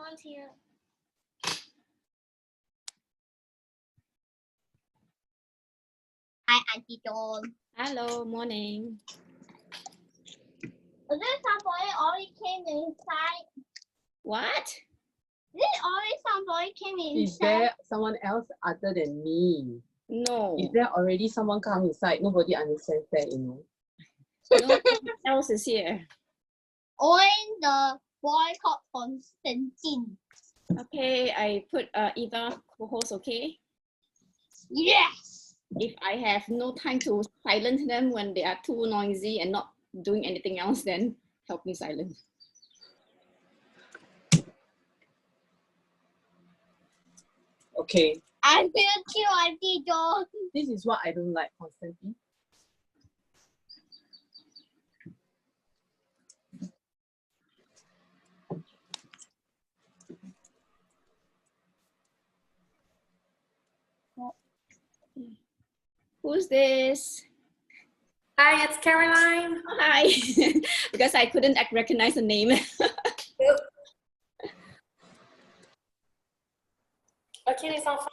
one's here. Hi, Auntie Dawn. Hello, morning. Is there somebody already came inside? What? Is it already somebody came inside? Is there someone else other than me? No. Is there already someone come inside? Nobody understands that, you know. No one else is here. Only the boy called Constantine. Okay, I put Eva co-host, okay? Yes! If I have no time to silence them when they are too noisy and not doing anything else, then help me silence. Okay. I will kill Auntie Dawn. This is what I don't like, Constantine. Who's this? Hi, it's Caroline. Hi. Because I couldn't recognize the name. Okay, les enfants.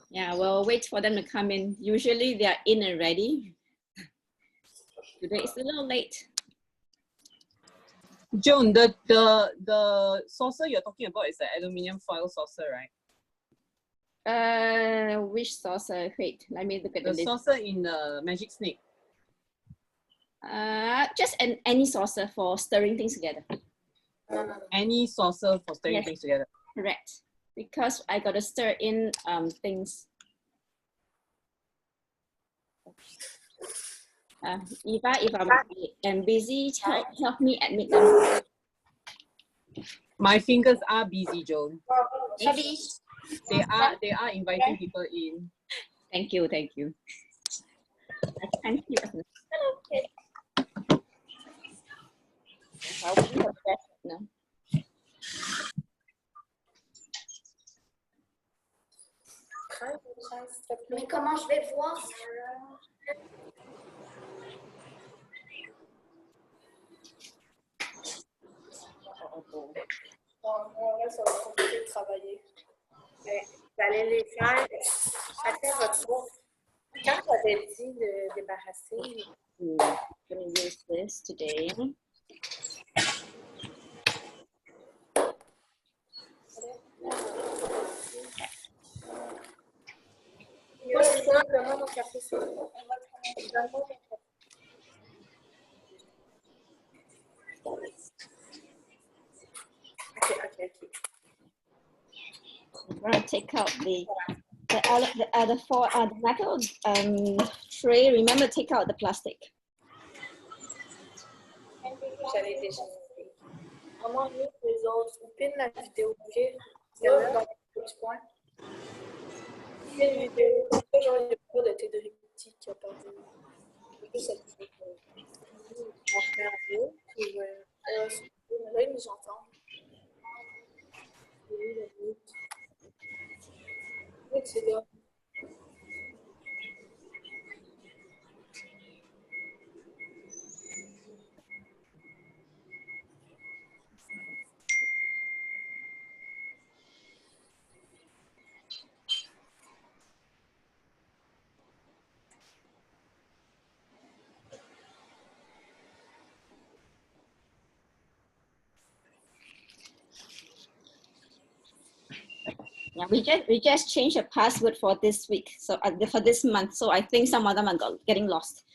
Yeah, we'll wait for them to come in. Usually they are in already. Today it's a little late. Joan, the saucer you're talking about is the aluminium foil saucer, right? Which saucer? Wait, let me look at the The list. saucer in the Magic Snake. Just any saucer for stirring things together. Any saucer for stirring Yes. things together. Correct. Because I got to stir in things. Eva, if I'm busy, help me admit them. My fingers are busy, Joan. Maybe. They are inviting people in. Thank you, thank you. I can't keep it. I'll be the best now. Mais comment je vais voir? Là, ça va être compliqué de travailler. Mais vous allez les faire chacun votre tour. Quand tu avais dit de débarrasser, I'm going to use this today. moi, je suis vraiment mon café, c'est bon. Donne-moi mon café. Okay. I'm going to take out the metal tray. Remember, take out the plastic. J'allais déjà dire. Vraiment mieux que les autres. Ou pine la vidéo, ok? Là, dans le petit point. Pine la vidéo. Là, genre, il n'y a pas de Tédricti qui a perdu. Juste cette vidéo. On se met en deux. Puis, là, ils nous entendent. Oui, c'est là. Yeah, we just changed the password for this week, so for this month. So I think some of them are getting lost.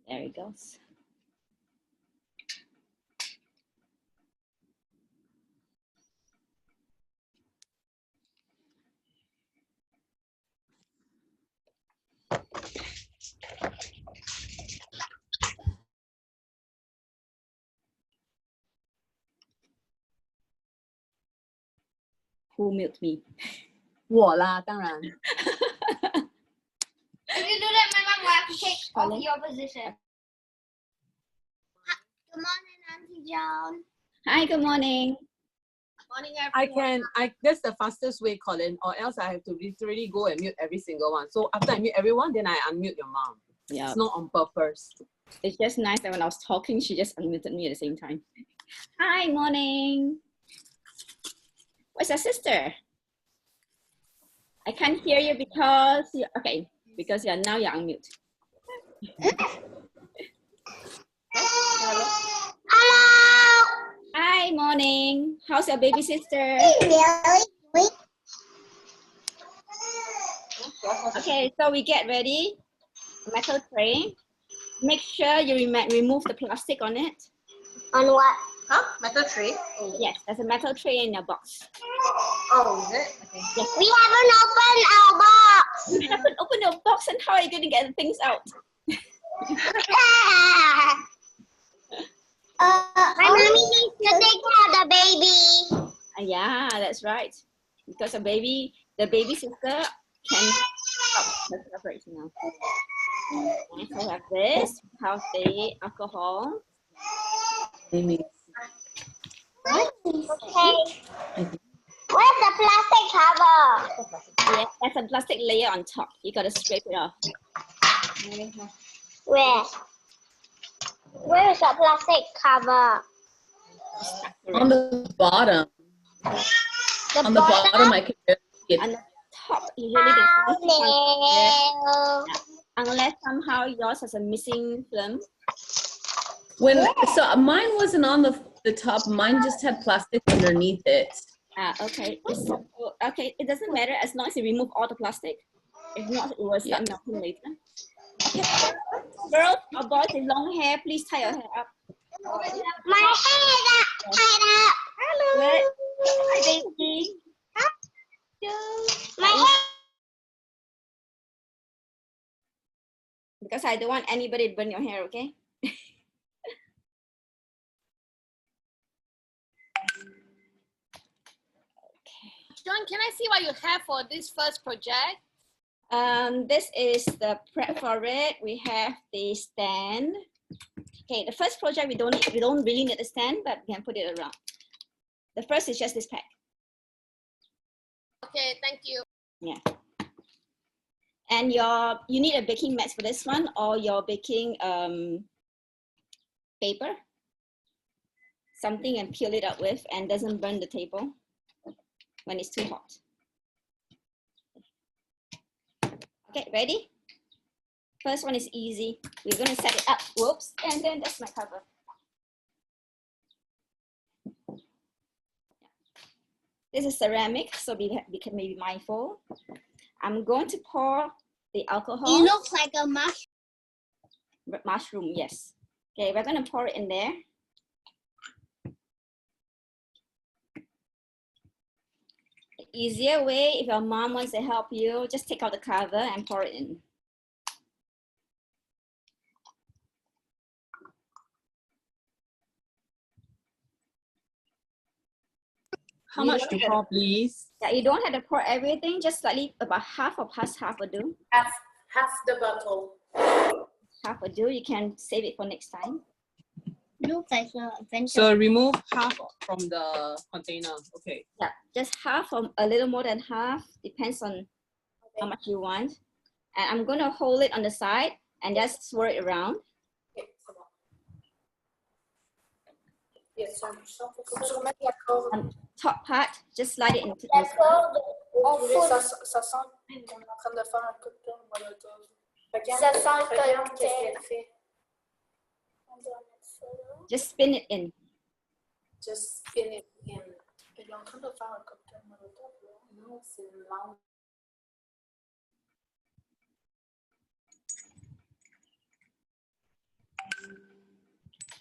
There it goes. Who mute me? 我啦，当然。 If you do that, my mom will have to take off your position. Good morning, Auntie Joan. Hi, good morning. Morning, That's the fastest way, Colin, or else I have to literally go and mute every single one. So after I mute everyone, then I unmute your mom. Yeah. It's not on purpose. It's just nice that when I was talking, she just unmuted me at the same time. Hi, morning. Where's your sister? I can't hear you because you because you're unmute. Hello. Hi, morning. How's your baby sister? Okay, so we get ready. Metal tray. Make sure you remove the plastic on it. On what? Huh? Metal tray? Oh. Yes, there's a metal tray in your box. Oh, is it? Okay. Yes. We haven't opened our box. You haven't opened your box, and how are you going to get the things out? My mommy needs to take care of the baby. Yeah, that's right. Because the baby sister can let's separate now. And so we have this, we have the alcohol. Okay. Where's the plastic cover? Yeah, there's a plastic layer on top. You gotta scrape it off. Where? Where is the plastic cover? On the bottom. The On the bottom, I can see it. On the top, usually there's something unless somehow yours has a missing film. So mine wasn't on the top. Mine just had plastic underneath it. Okay. Okay, it doesn't matter as long as you remove all the plastic. If not, it will start melting later. Okay. Girls or boys with long hair, please tie your hair up. My hair is tied up. Hello. Hi, baby. My hair. Because I don't want anybody to burn your hair, okay? John, can I see what you have for this first project? This is the prep for it. We have the stand. Okay, the first project we don't really need the stand, but we can put it around. The first is just this pack. Okay, thank you. Yeah. And you need a baking mat for this one, or your baking paper. Something and peel it up with and doesn't burn the table when it's too hot. Okay, ready? First one is easy. We're going to set it up. Whoops. And then that's my cover. This is ceramic, so we can be mindful. I'm going to pour the alcohol. It looks like a mushroom. Mushroom, yes. Okay, we're going to pour it in there. The easier way, if your mom wants to help you, just take out the cover and pour it in. How much to pour, please? Yeah, you don't have to pour everything, just slightly, about half or past half will do. Half the bottle. Half will do. You can save it for next time. Looks like an adventure. So remove half from the container. Okay. Yeah, just half or a little more than half, depends on how much you want. And I'm going to hold it on the side and just swirl it around. Okay, come on. Yes, I'm Top part, just slide it into La corde en fond. Ça sent qu'on est en train de faire un cocktail molotov. Ça sent le Regarde cocktail. qu'est-ce qu'elle fait. Just spin it in. Just spin it in. Elle est en train de faire un cocktail molotov. Non, c'est une lampe.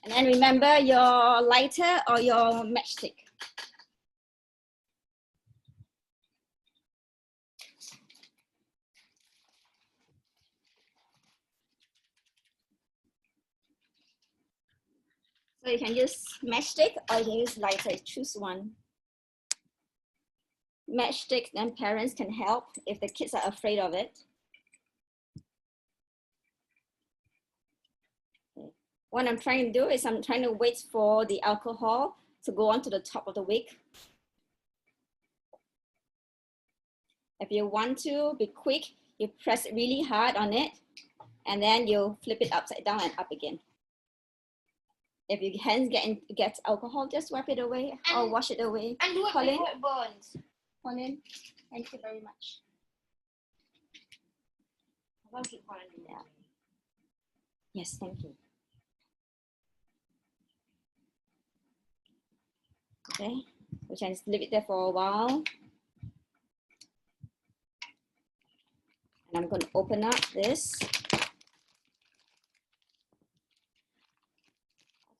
And then remember your lighter or your matchstick. So you can use matchstick or you can use lighter, choose one. Matchstick, then parents can help if the kids are afraid of it. What I'm trying to do is I'm trying to wait for the alcohol to go onto the top of the wick. If you want to be quick, you press really hard on it and then you flip it upside down and up again. If your hands gets alcohol, just wipe it away or wash it away. And do it Colin? before it burns. Colin, thank you very much. Yeah. Yes, thank you. Okay, we can just leave it there for a while. And I'm going to open up this.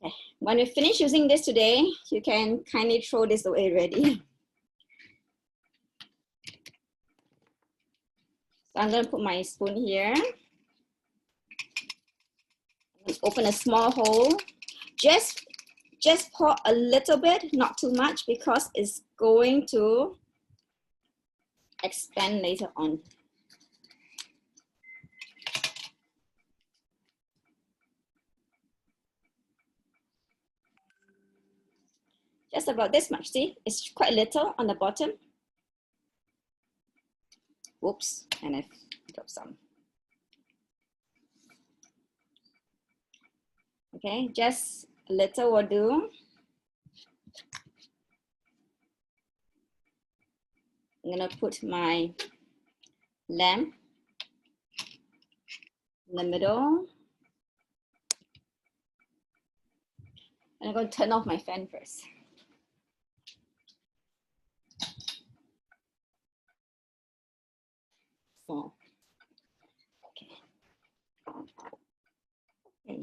Okay, when you finish using this today, you can kindly throw this away already. So I'm going to put my spoon here. Open a small hole. Just pour a little bit, not too much, because it's going to expand later on. Just about this much, see? It's quite little on the bottom. Whoops, and I dropped some. Okay, just a little will do. I'm gonna put my lamp in the middle. And I'm going to turn off my fan first. So, okay. Okay.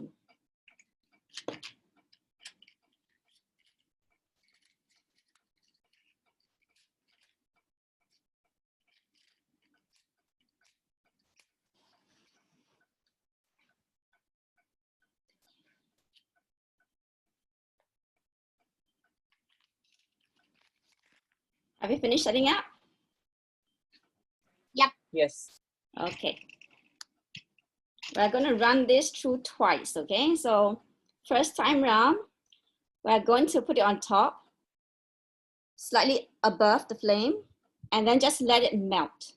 Have you finished setting up? Yes. Okay. We're going to run this through twice, okay? So first time round, we're going to put it on top, slightly above the flame, and then just let it melt.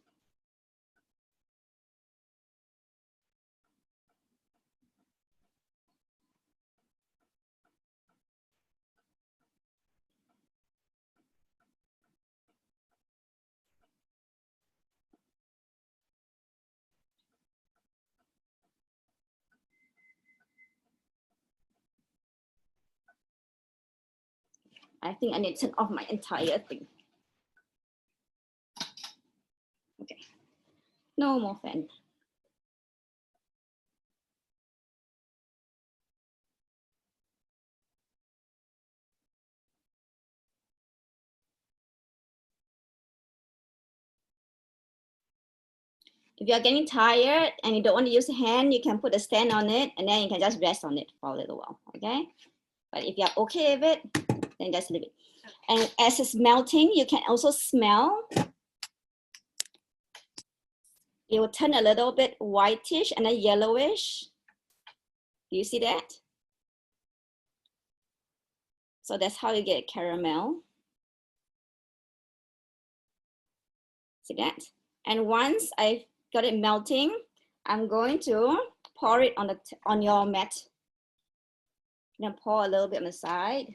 I think I need to turn off my entire thing. Okay, no more fan. If you're getting tired and you don't want to use a hand, you can put a stand on it and then you can just rest on it for a little while, okay? But if you're okay with it, then just leave it. And as it's melting, you can also smell. It will turn a little bit whitish and then yellowish. Do you see that? So that's how you get caramel. See that? And once I've got it melting, I'm going to pour it on your mat. I'm gonna pour a little bit on the side.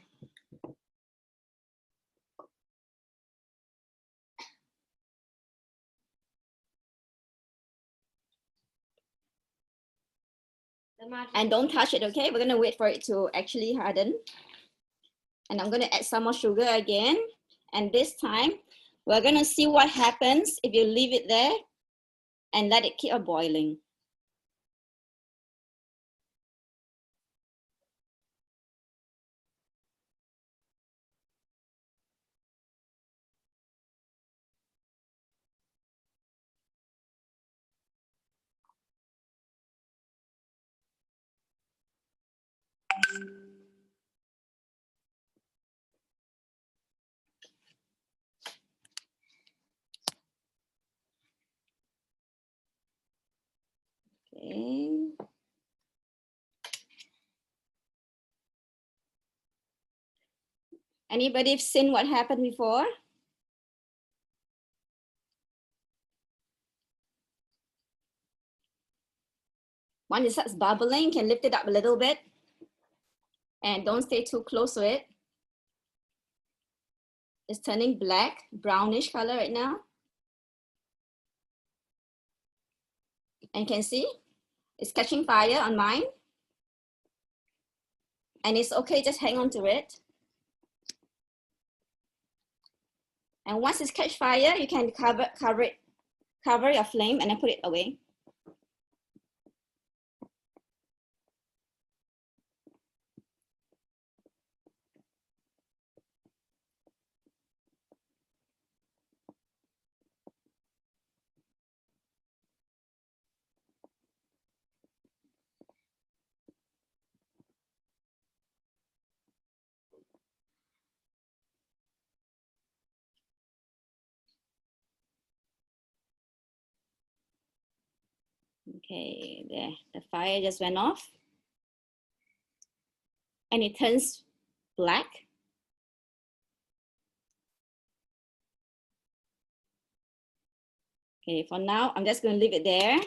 And don't touch it, okay? We're gonna wait for it to actually harden. And I'm gonna add some more sugar again. And this time, we're gonna see what happens if you leave it there and let it keep boiling. Okay. Anybody seen what happened before? Once it starts bubbling, you can lift it up a little bit and don't stay too close to it. It's turning black, brownish color right now. And you can see it's catching fire on mine. And it's okay, just hang on to it. And once it's catch fire, you can cover your flame and then put it away. Okay, there, the fire just went off. And it turns black. Okay, for now, I'm just going to leave it there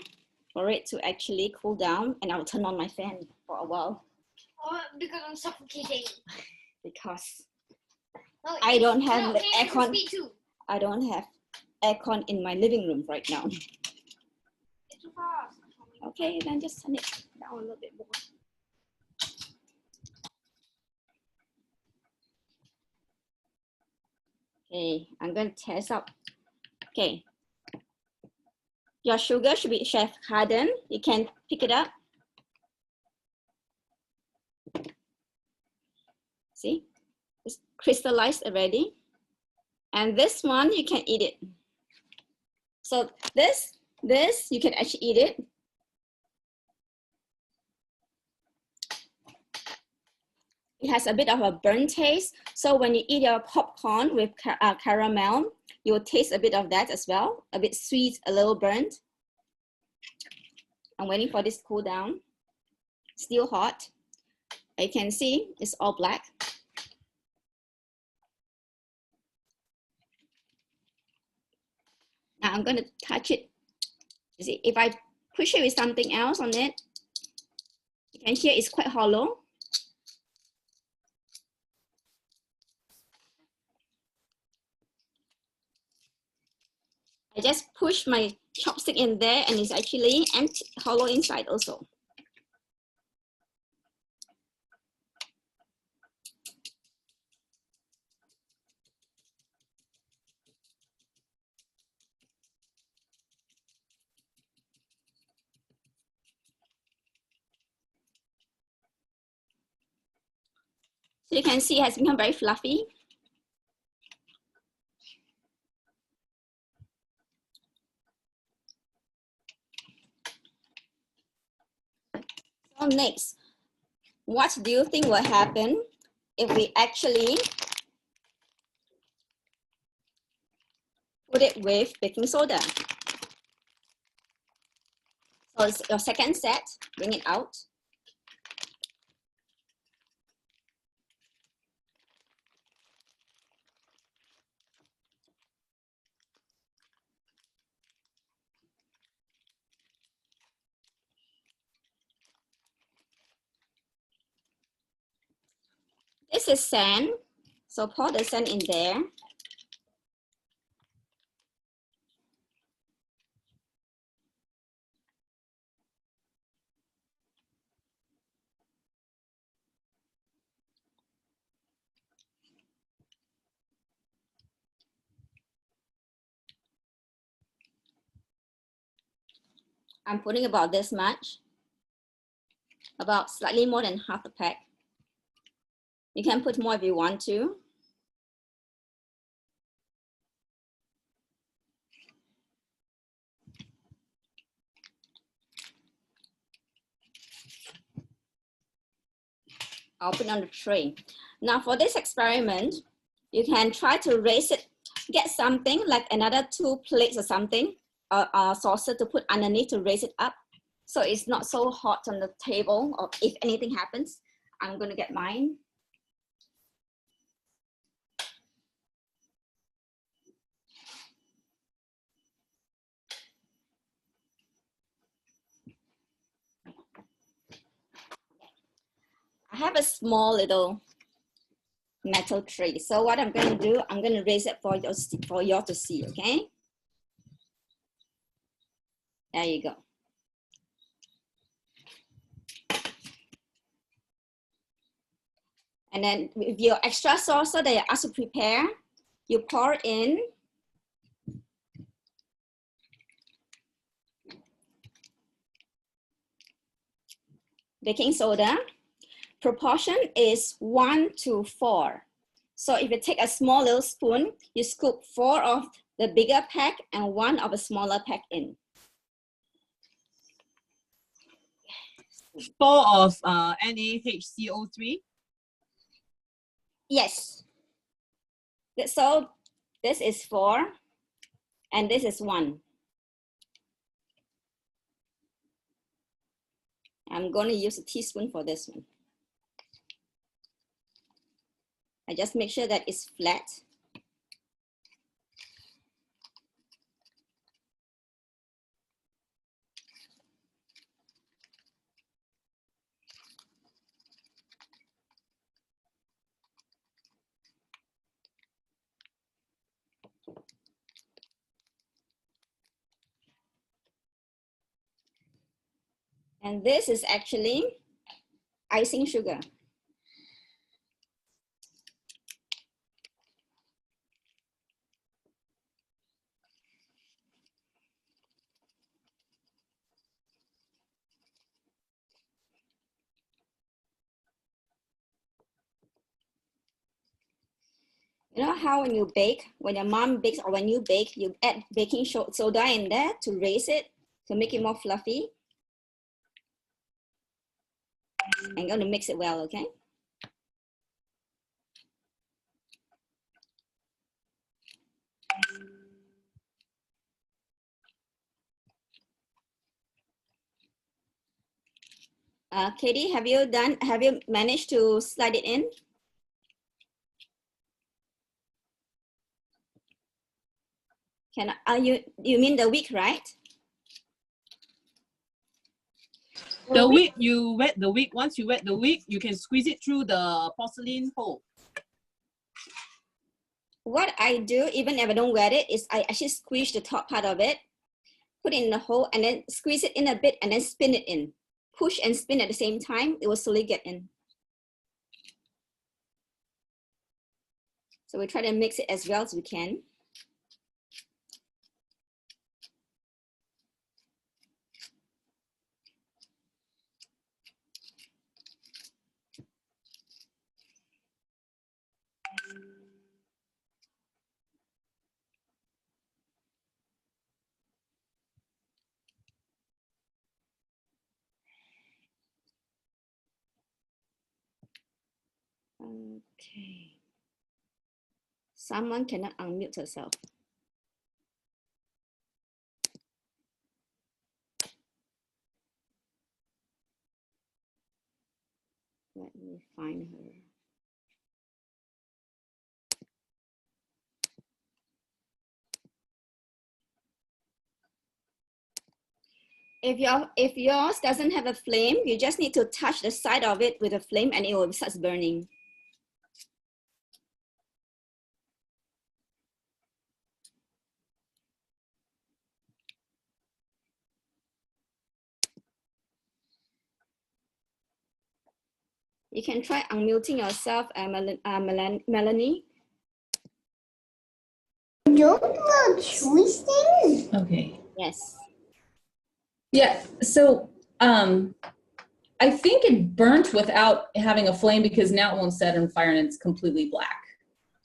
for it to actually cool down, and I'll turn on my fan for a while. Oh, because I'm suffocating. Because No, I don't have the Ian, aircon. speak too. I don't have aircon in my living room right now. It's too fast. Okay, then just turn it down a little bit more. Okay, I'm going to test out. Okay, your sugar should be chef hardened. You can pick it up. See, it's crystallized already. And this one, you can eat it. So this, you can actually eat it. It has a bit of a burnt taste. So when you eat your popcorn with caramel, you will taste a bit of that as well. A bit sweet, a little burnt. I'm waiting for this to cool down. Still hot. You can see it's all black. Now I'm going to touch it. You see, if I push it with something else on it, you can hear it's quite hollow. I just push my chopstick in there and it's actually empty, hollow inside also. So you can see it has become very fluffy. So next, what do you think will happen if we actually put it with baking soda? So it's your second set, bring it out. This is sand, so pour the sand in there. I'm putting about this much, about slightly more than half a pack. You can put more if you want to. I'll put it on the tray. Now for this experiment, you can try to raise it, get something like another 2 plates or something, a saucer to put underneath to raise it up. So it's not so hot on the table, or if anything happens. I'm gonna get mine. have a small little metal tray. So what I'm going to do, I'm going to raise it for you all to see, okay? There you go. And then with your extra sauce that you asked to prepare, you pour in baking soda. Proportion is 1 to 4. So if you take a small little spoon, you scoop 4 of the bigger pack and 1 of a smaller pack in. 4 of NaHCO3. Yes. So this is 4 and this is 1. I'm going to use a teaspoon for this one. I just make sure that it's flat. And this is actually icing sugar. You know how when you bake, when your mom bakes or when you bake, you add baking soda in there to raise it, to make it more fluffy. I'm going to mix it well, okay? Katie, have you managed to slide it in? You mean the wick, right? The wick, you wet the wick. Once you wet the wick, you can squeeze it through the porcelain hole. What I do, even if I don't wet it, is I actually squeeze the top part of it, put it in the hole, and then squeeze it in a bit, and then spin it in. Push and spin at the same time, it will slowly get in. So we try to mix it as well as we can. Okay. Someone cannot unmute herself. Let me find her. If yours doesn't have a flame, you just need to touch the side of it with a flame and it will start burning. You can try unmuting yourself, Melanie. Don't the choice thing? Okay. Yes. Yeah, so I think it burnt without having a flame because now it won't set on fire and it's completely black.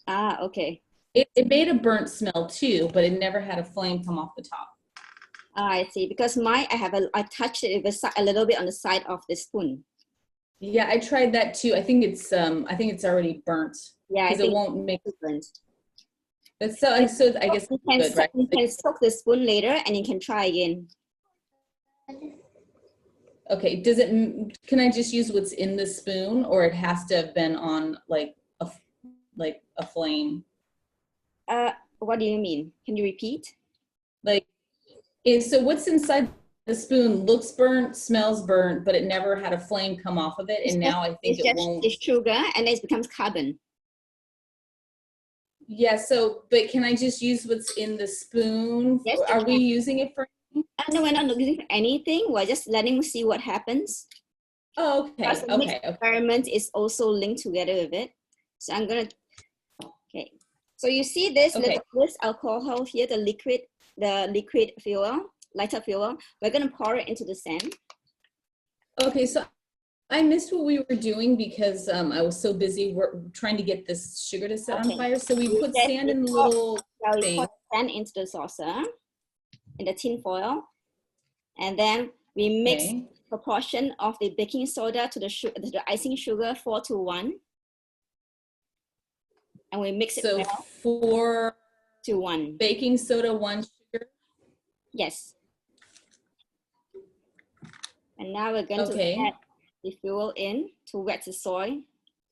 Ah, okay. It made a burnt smell too, but it never had a flame come off the top. Ah, I see. Because mine, I touched it with a little bit on the side of the spoon. Yeah, I tried that too. I think it's already burnt. Yeah, because it won't make it burnt. But so I guess You can, good, right? you can soak the spoon later and you can try again. Okay, can I just use what's in the spoon, or it has to have been on like a flame? What do you mean? Can you repeat? So what's inside the spoon looks burnt, smells burnt, but it never had a flame come off of it. And now I think it's it just won't. it's sugar and it becomes carbon. Yeah, so, but can I just use what's in the spoon? Yes, you Are we can. using it for? No, we're not using for anything. We're just letting you see what happens. Oh, okay, Because the mixed okay. experiment is also linked together with it. So I'm gonna, okay. So you see this Okay. this alcohol here, the liquid fuel, lighter fuel. We're gonna pour it into the sand. Okay, so I missed what we were doing because I was so busy trying to get this sugar to set on fire. So we put sand in the little We thing. pour sand into the saucer, in the tin foil, and then we mix proportion of the baking soda to the icing sugar 4:1, and we mix it So well. 4 baking soda, 1 sugar. Yes. And now we're going to add the fuel in to wet the soil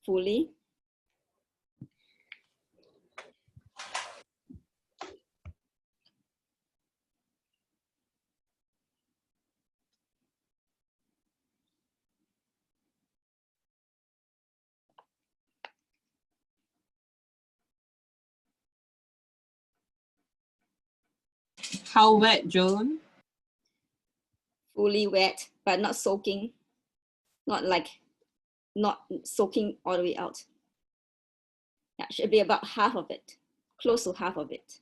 fully. How wet, Joan? Fully wet, but not soaking. Not soaking all the way out. That should be about half of it, close to half of it.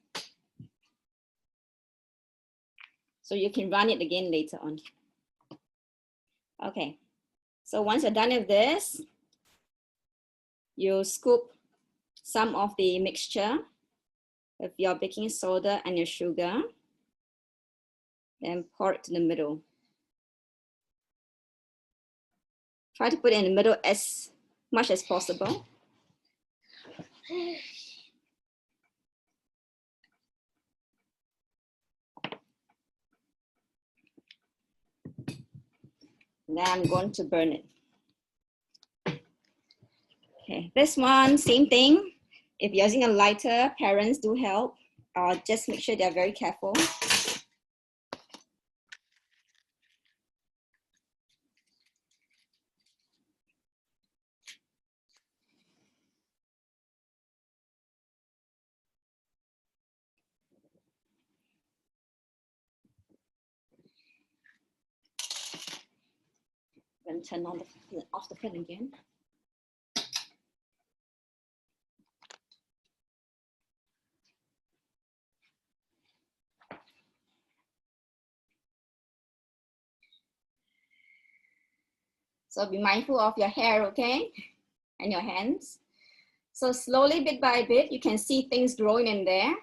So you can run it again later on. Okay, so once you're done with this, you scoop some of the mixture with your baking soda and your sugar, then pour it in the middle. Try to put it in the middle as much as possible. Now I'm going to burn it. Okay, this one, same thing. If you're using a lighter, parents do help. Just make sure they're very careful. Then turn on off the fan again. So be mindful of your hair, okay? And your hands. So slowly, bit by bit, you can see things growing in there.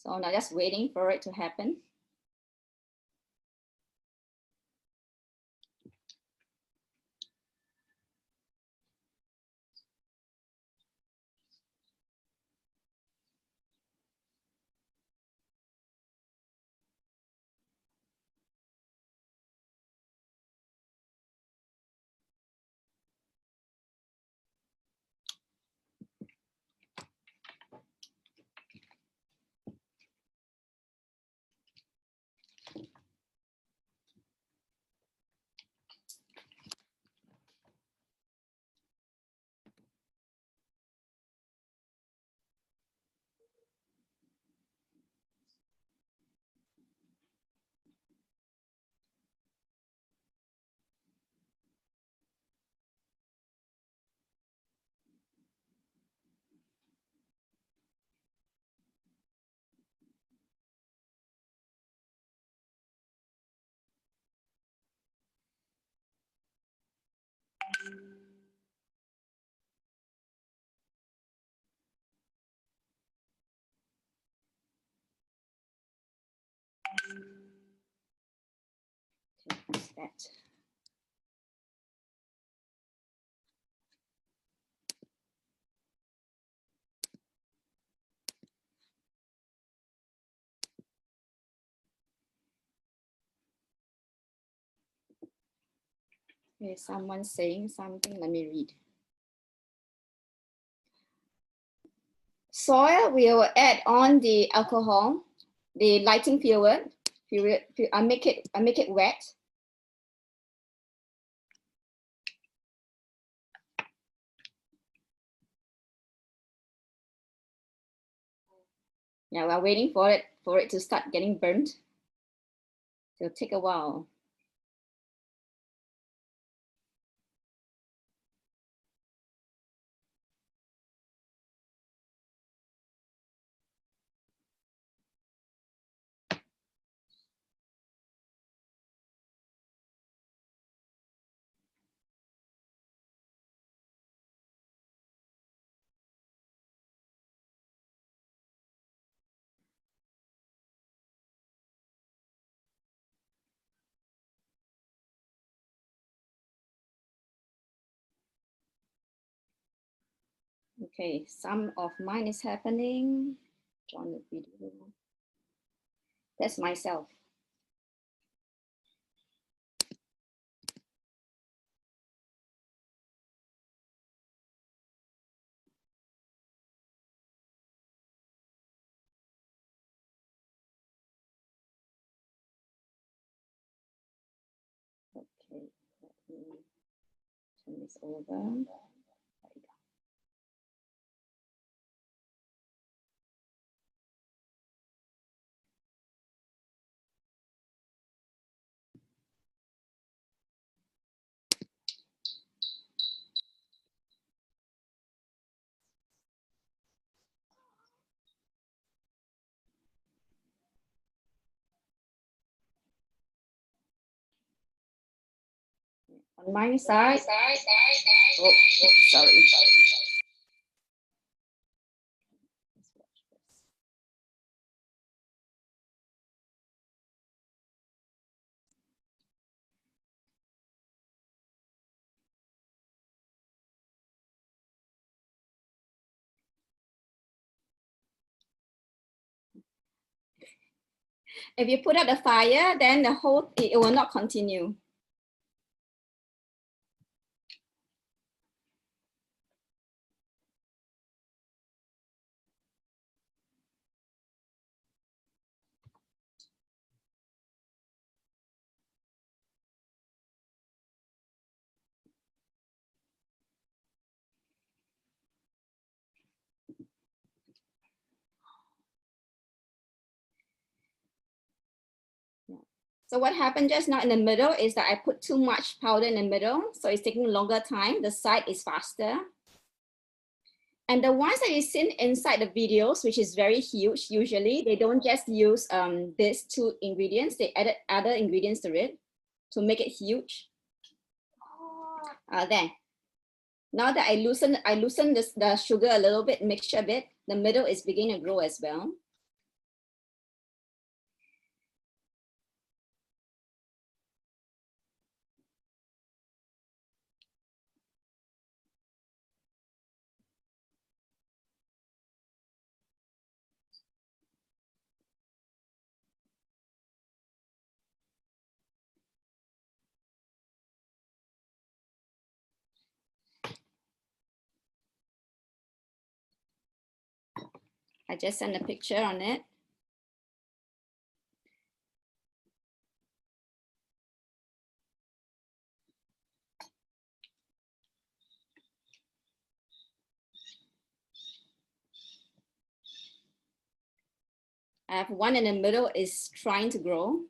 So now just waiting for it to happen. that. Okay, someone saying something. Let me read. Soil, we will add on the alcohol, the lighting fluid. I make it wet. Yeah, we're waiting for it to start getting burnt. So it'll take a while. Okay, some of mine is happening. Join the video. That's myself. Okay, let me turn this over. There we go. On my side. Oh, sorry. If you put out the fire, then it will not continue. So what happened just now in the middle is that I put too much powder in the middle, so it's taking longer time. The side is faster. And the ones that you see inside the videos, which is very huge, usually they don't just use these two ingredients, they added other ingredients to it to make it huge. There. Now that I loosen the sugar a little bit, mixture a bit, the middle is beginning to grow as well. I just sent a picture on it. I have one in the middle is trying to grow.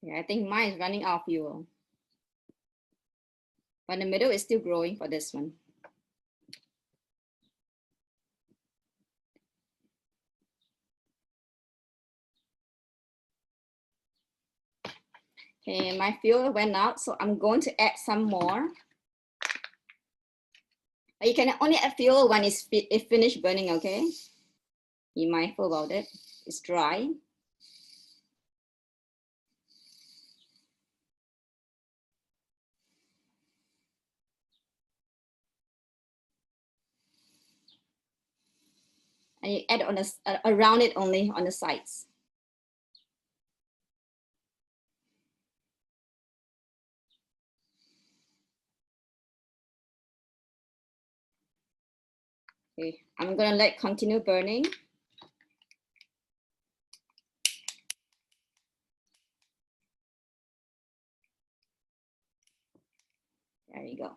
Yeah, I think mine is running out of fuel. But the middle is still growing for this one. Okay, my fuel went out, so I'm going to add some more. You can only add fuel when it's finished burning, okay? Be mindful about it. It's dry. And you add on the, around it only on the sides. Okay, I'm gonna let continue burning. There you go.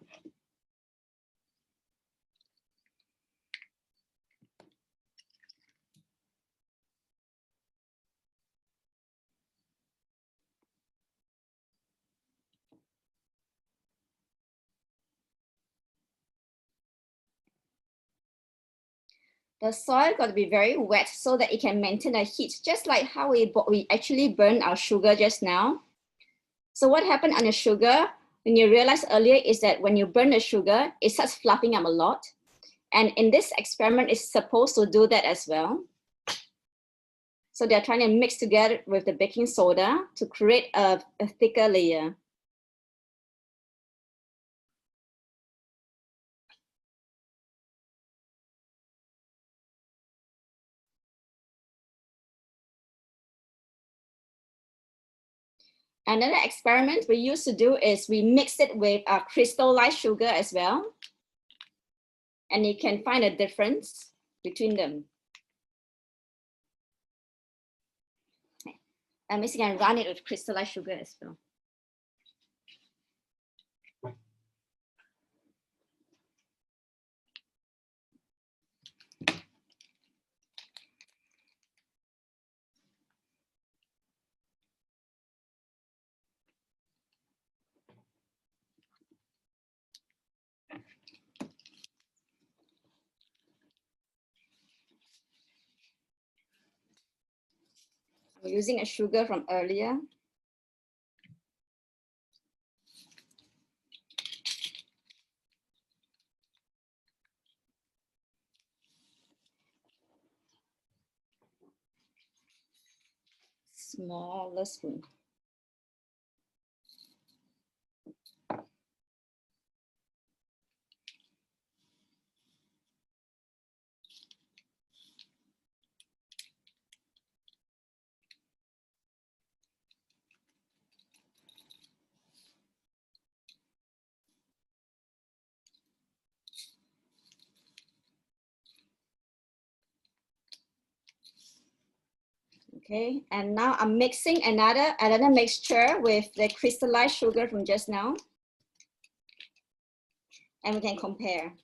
The soil got to be very wet so that it can maintain the heat, just like how we actually burned our sugar just now. So what happened on the sugar, when you realized earlier, is that when you burn the sugar, it starts fluffing up a lot. And in this experiment, it's supposed to do that as well. So they're trying to mix together with the baking soda to create a thicker layer. Another experiment we used to do is we mix it with crystallized sugar as well. And you can find a difference between them. I'm mixing and run it with crystallized sugar as well. I'm using a sugar from earlier. Smaller spoon. Okay, and now I'm mixing another mixture with the crystallized sugar from just now. And we can compare.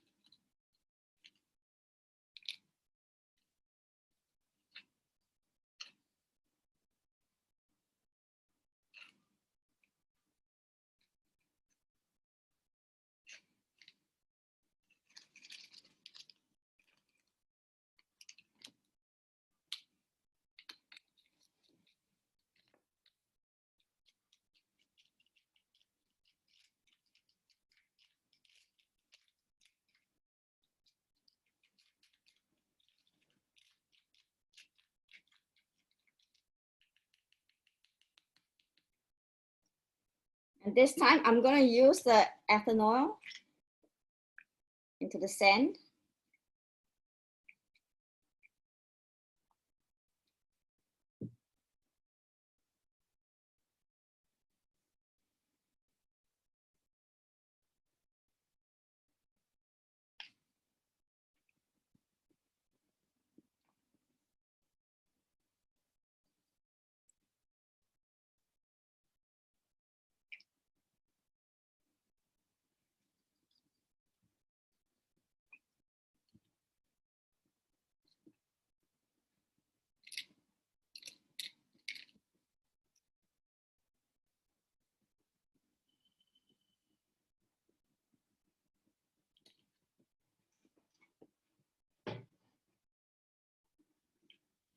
And this time I'm going to use the ethanol into the sand.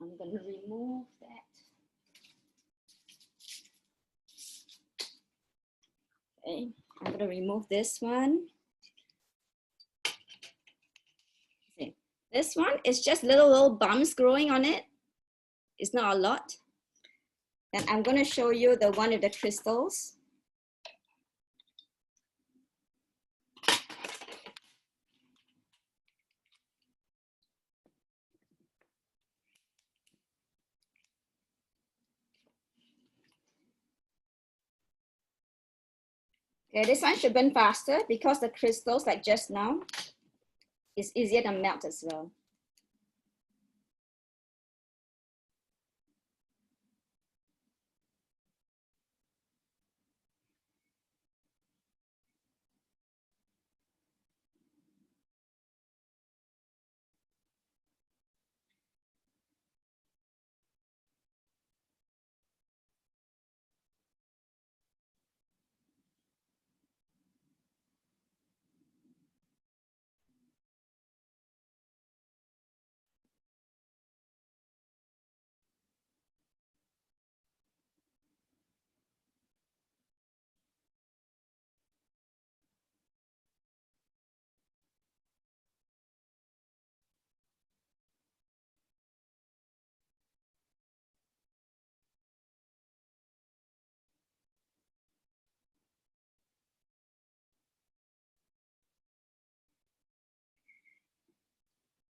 I'm going to remove that. Okay, I'm going to remove this one. See, this one is just little bumps growing on it. It's not a lot. And I'm going to show you the one with the crystals. Okay, this one should burn faster because the crystals, like just now, is easier to melt as well.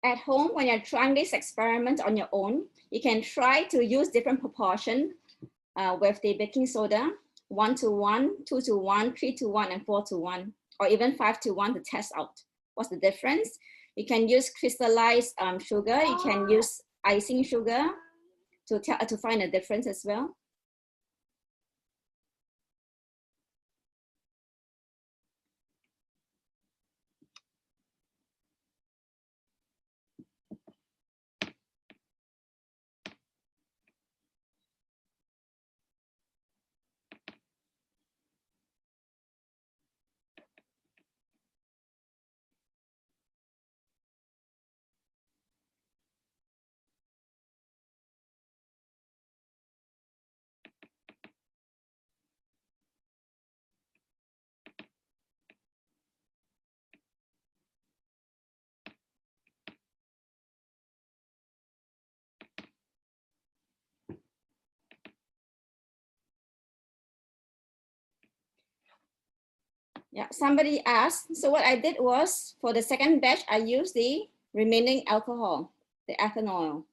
At home, when you're trying this experiment on your own, you can try to use different proportion with the baking soda, 1:1, 2:1, 3:1, and 4:1, or even 5:1 to test out what's the difference. You can use crystallized sugar. You can use icing sugar to find a difference as well. Yeah, somebody asked, so what I did was, for the second batch, I used the remaining alcohol, the ethanol.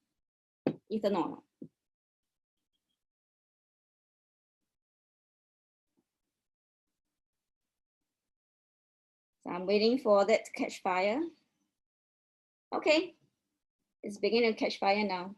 So I'm waiting for that to catch fire. Okay, it's beginning to catch fire now.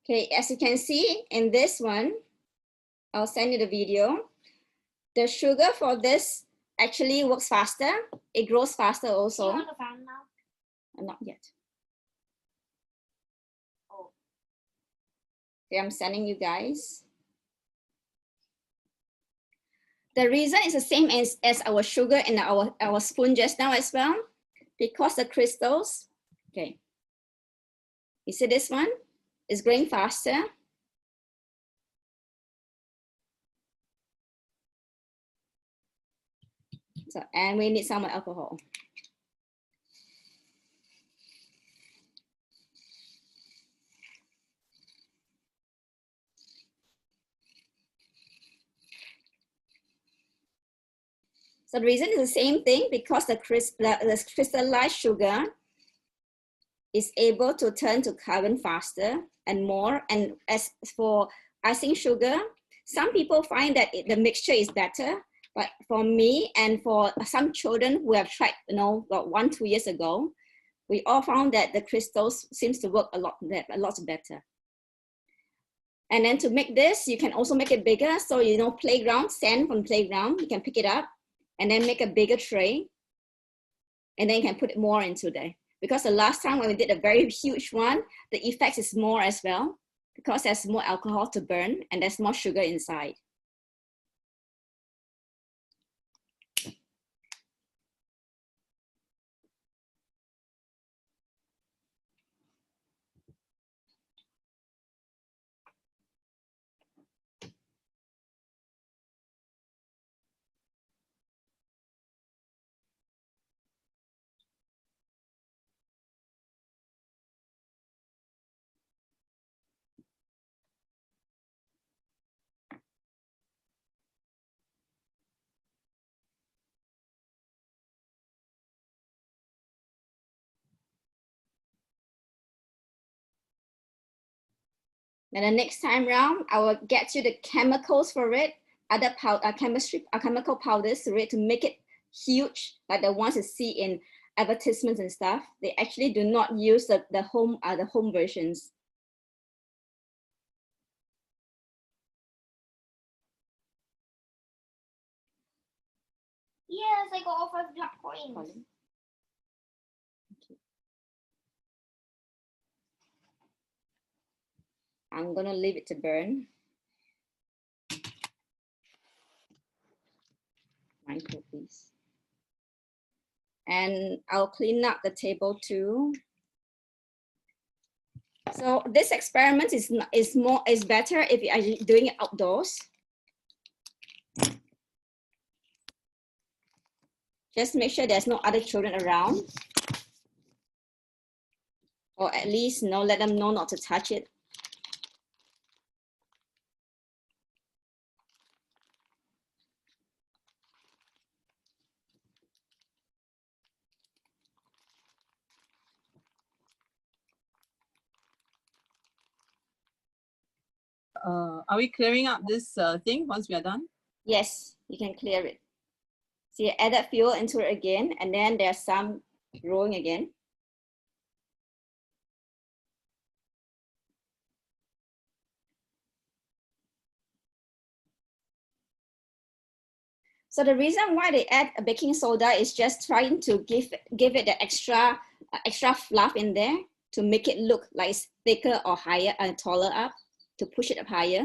Okay, as you can see in this one, I'll send you the video. The sugar for this actually works faster. It grows faster also. You want the fan now? Not yet. Oh. Okay, I'm sending you guys. The reason is the same as our sugar in our spoon just now as well, because the crystals, okay. You see this one? It's growing faster. So, and we need some alcohol. So the reason is the same thing, because the crystallized sugar is able to turn to carbon faster and more. And as for icing sugar, some people find that the mixture is better. But for me and for some children who have tried, about 1-2 years ago, we all found that the crystals seems to work a lot better. And then to make this, you can also make it bigger. So, playground, sand from playground, you can pick it up and then make a bigger tray, and then you can put more into there. Because the last time when we did a very huge one, the effect is more as well, because there's more alcohol to burn and there's more sugar inside. Then the next time round, I will get you the chemicals for it, other chemical powders for it to make it huge, like the ones you see in advertisements and stuff. They actually do not use the home versions. Yes, I got all 5 black coins. Okay. I'm gonna leave it to burn. Mindful, please. And I'll clean up the table too. So this experiment is better if you are doing it outdoors. Just make sure there's no other children around, or at least let them know not to touch it. Are we clearing up this thing once we are done? Yes, you can clear it. See, add that fuel into it again, and then there's some growing again. So the reason why they add a baking soda is just trying to give it the extra fluff in there to make it look like it's thicker or higher and taller up, to push it up higher.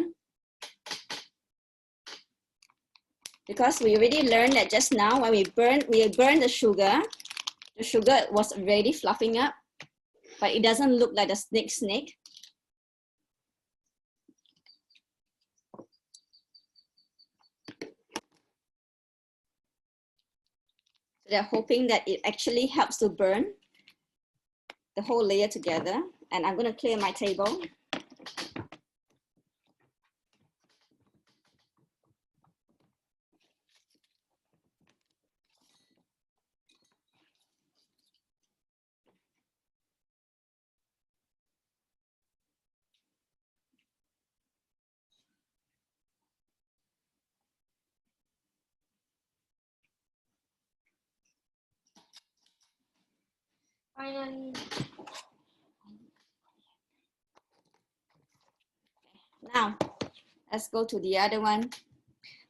Because we already learned that just now when we burn the sugar was already fluffing up, but it doesn't look like the snake. They're hoping that it actually helps to burn the whole layer together. And I'm going to clear my table. Finally. Now, let's go to the other one.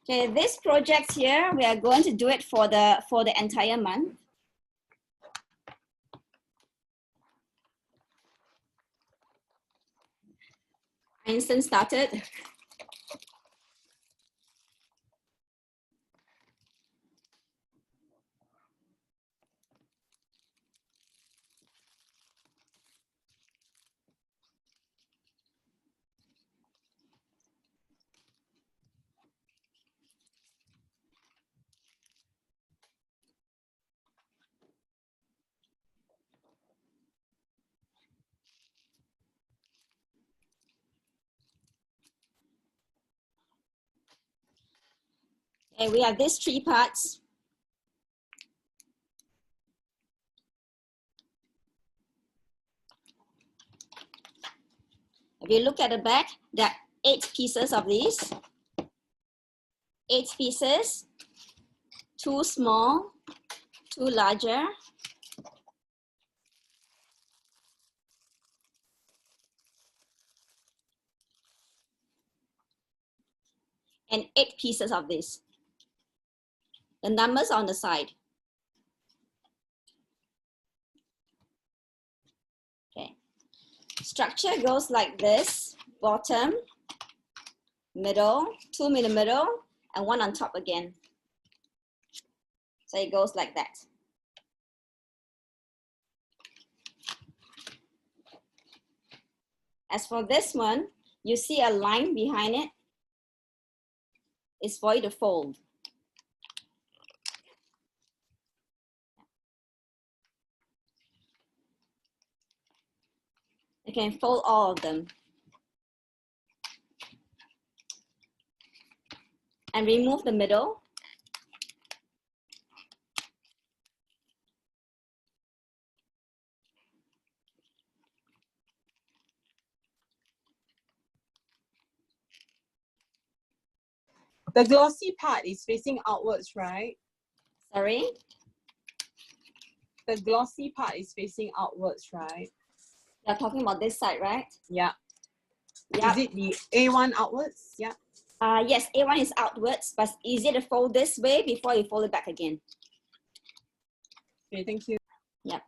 Okay, this project here, we are going to do it for the entire month. Einstein started. Okay, we have these 3 parts. If you look at the back, there are 8 pieces of these. 8 pieces, 2 small, 2 larger. And 8 pieces of this. The numbers on the side. Okay. Structure goes like this: bottom, middle, 2 in the middle, and 1 on top again. So it goes like that. As for this one, you see a line behind it. It's for you to fold. You can fold all of them. And remove the middle. The glossy part is facing outwards, right? Sorry? The glossy part is facing outwards, right? You're talking about this side, right? Yeah. Yeah. Is it the A1 outwards? Yeah. Yes, A1 is outwards, but it's easier to fold this way before you fold it back again. Okay, thank you. Yep.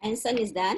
Anson is done.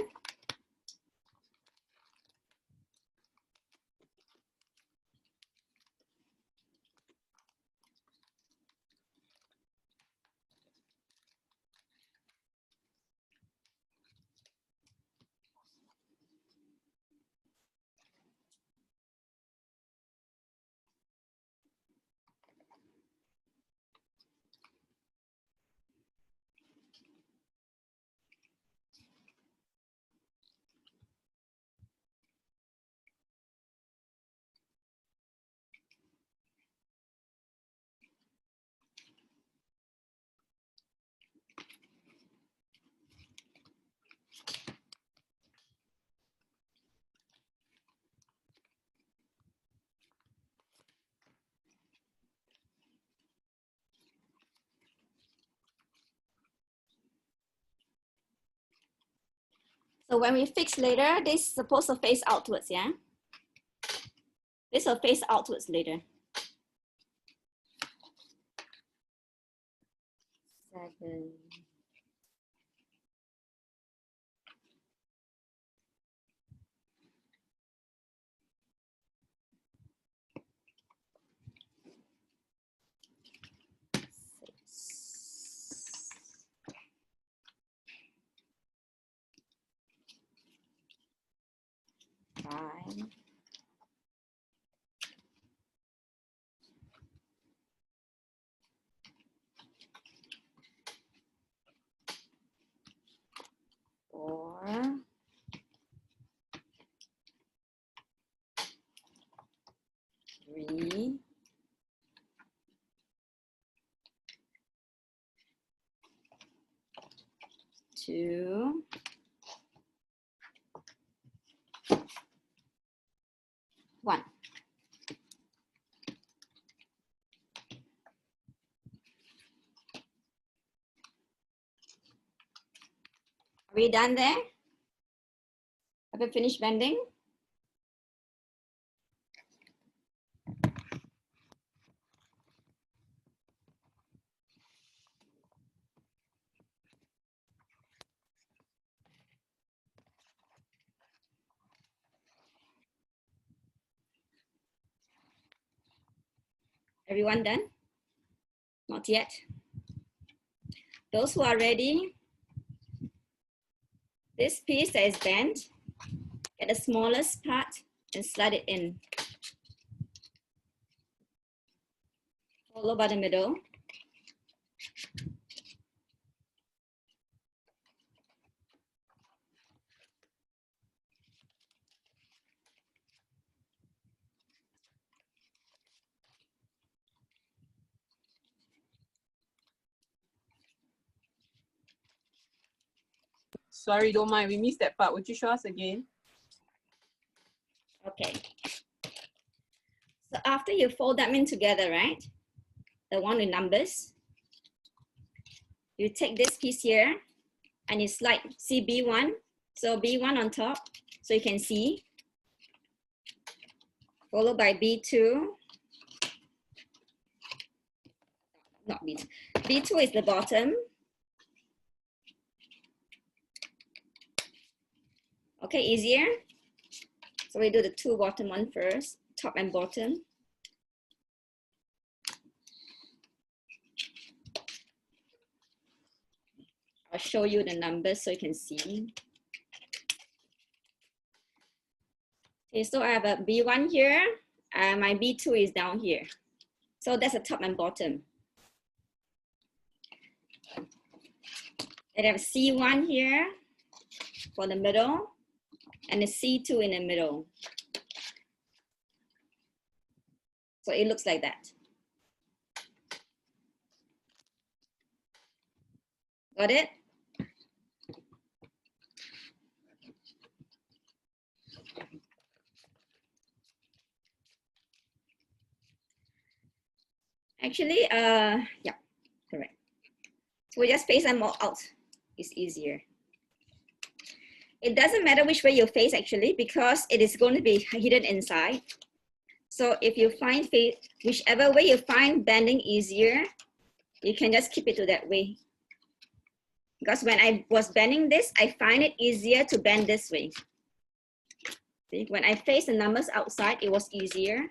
So when we fix later, this is supposed to face outwards, yeah? This will face outwards later. 7. Five. 4. 3. 2. 1. Are we done there? Have you finished bending? Everyone done? Not yet. Those who are ready, this piece that is bent, get the smallest part and slide it in. Followed by the middle. Sorry, don't mind. We missed that part. Would you show us again? Okay. So after you fold them in together, right? The one with numbers. You take this piece here and you slide, see B1? So B1 on top, so you can see. Followed by B2. Not B2. B2 is the bottom. Okay, easier. So we do the two bottom one first, top and bottom. I'll show you the numbers so you can see. Okay, so I have a B1 here, and my B2 is down here. So that's the top and bottom. And I have C1 here for the middle, and a C2 in the middle. So it looks like that. Got it? Actually, yeah, correct. So we just face them all out. It's easier. It doesn't matter which way you face actually, because it is going to be hidden inside. So if you find whichever way you find bending easier, you can just keep it to that way. Because when I was bending this, I find it easier to bend this way. See, when I face the numbers outside, it was easier.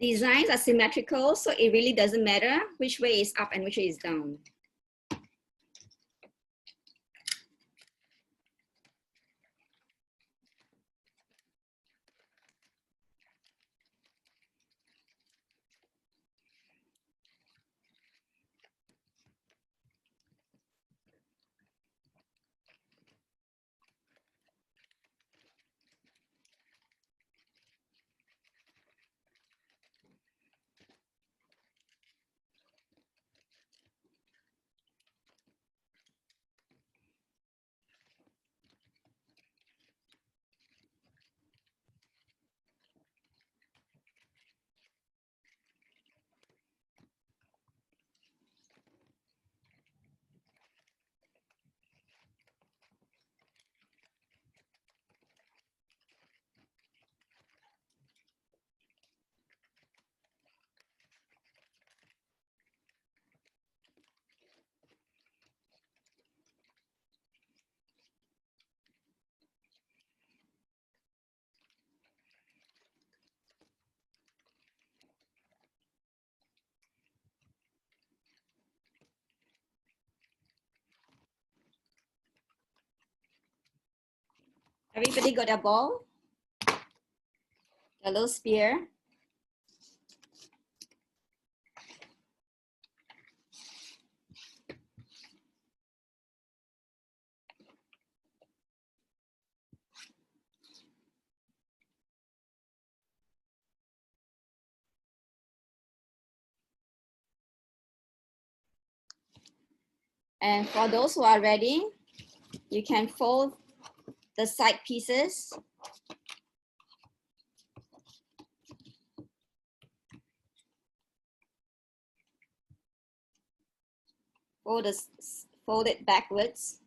Designs are symmetrical, so it really doesn't matter which way is up and which way is down. Everybody got a ball? a little spear. And for those who are ready, you can fold the side pieces. Fold it backwards.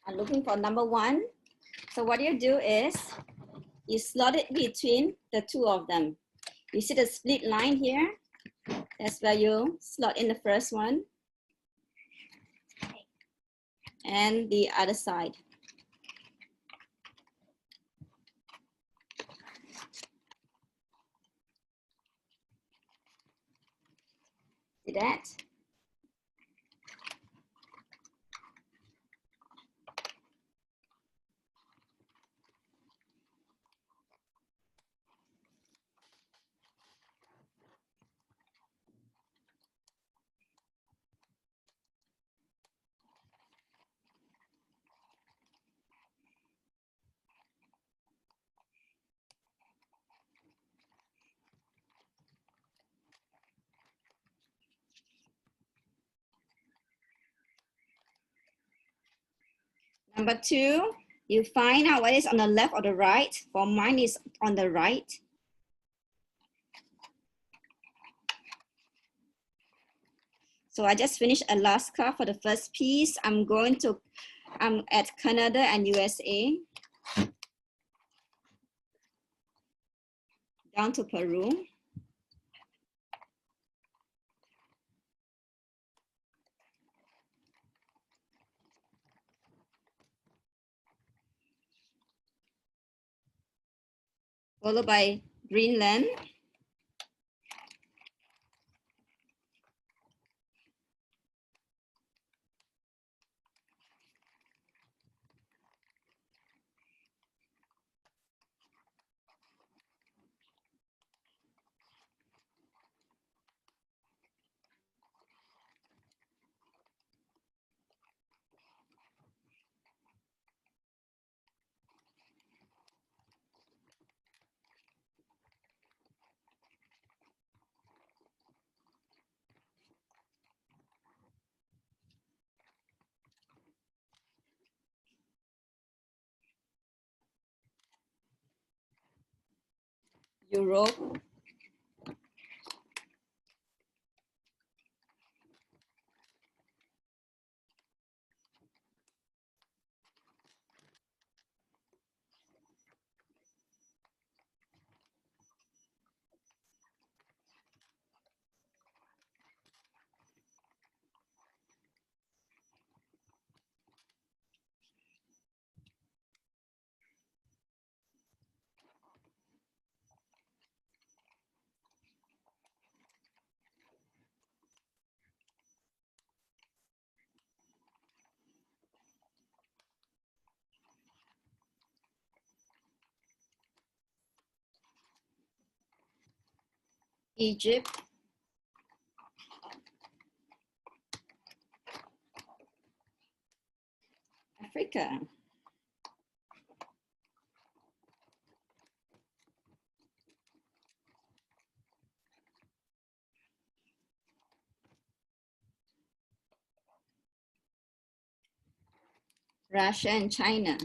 I'm looking for number 1. So what you do is you slot it between the two of them. You see the split line here? That's where you slot in the first one and the other side. See that? Number 2, you find out what is on the left or the right. For mine is on the right. So I just finished Alaska for the first piece. I'm at Canada and USA. Down to Peru. Followed by Greenland. Europe. Egypt. Africa. Russia and China.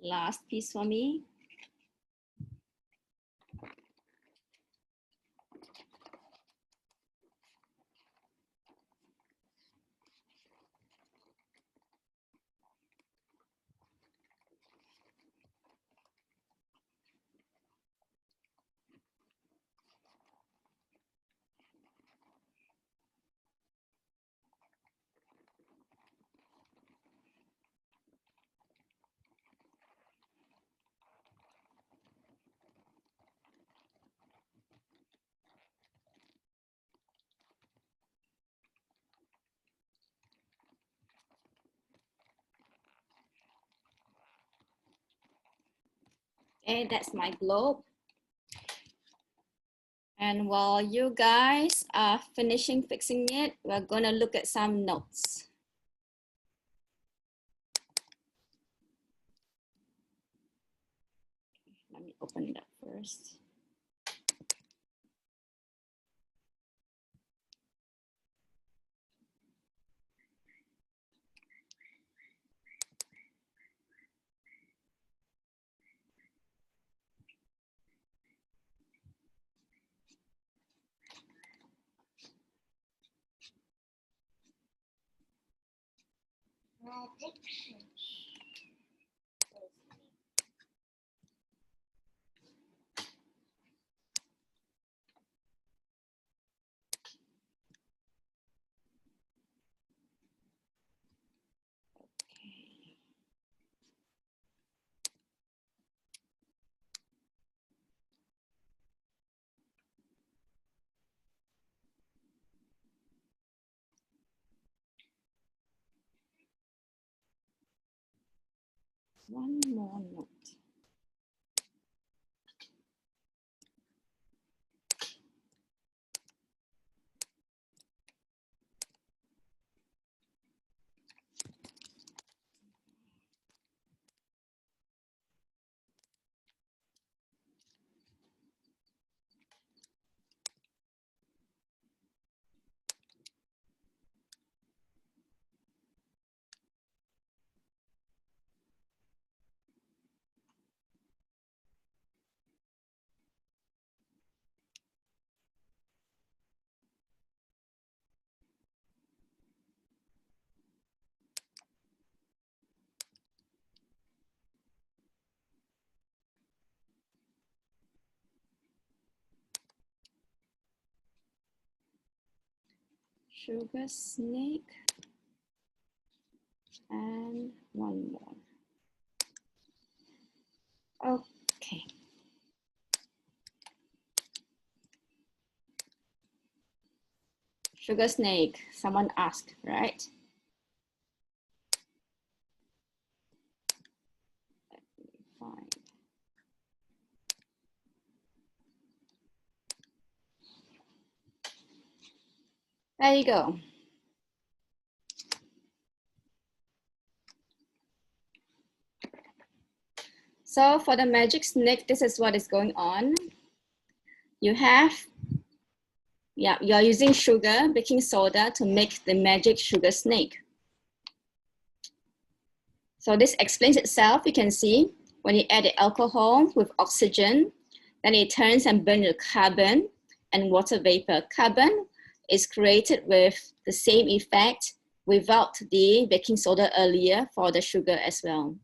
Last piece for me. Okay, that's my globe. And while you guys are finishing fixing it, we're gonna look at some notes. Let me open it up first. One more note. Sugar snake. And one more. Okay. Sugar snake, someone asked, right? Fine. There you go. So for the magic snake, this is what is going on. You have, yeah, you're using sugar, baking soda to make the magic sugar snake. So this explains itself. You can see when you add the alcohol with oxygen, then it turns and burns the carbon and water vapor. Carbon is created with the same effect without the baking soda earlier for the sugar as well.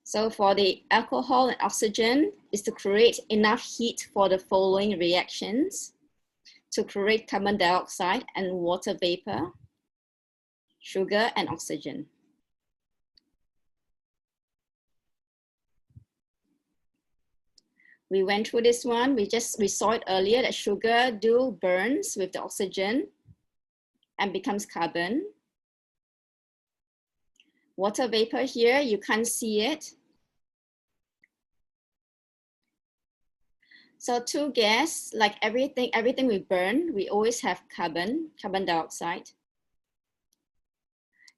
So for the alcohol and oxygen is to create enough heat for the following reactions to create carbon dioxide and water vapor, sugar and oxygen. We went through this one. We saw it earlier that sugar burns with the oxygen and becomes carbon. Water vapor here, you can't see it. So two gas, like everything we burn, we always have carbon dioxide.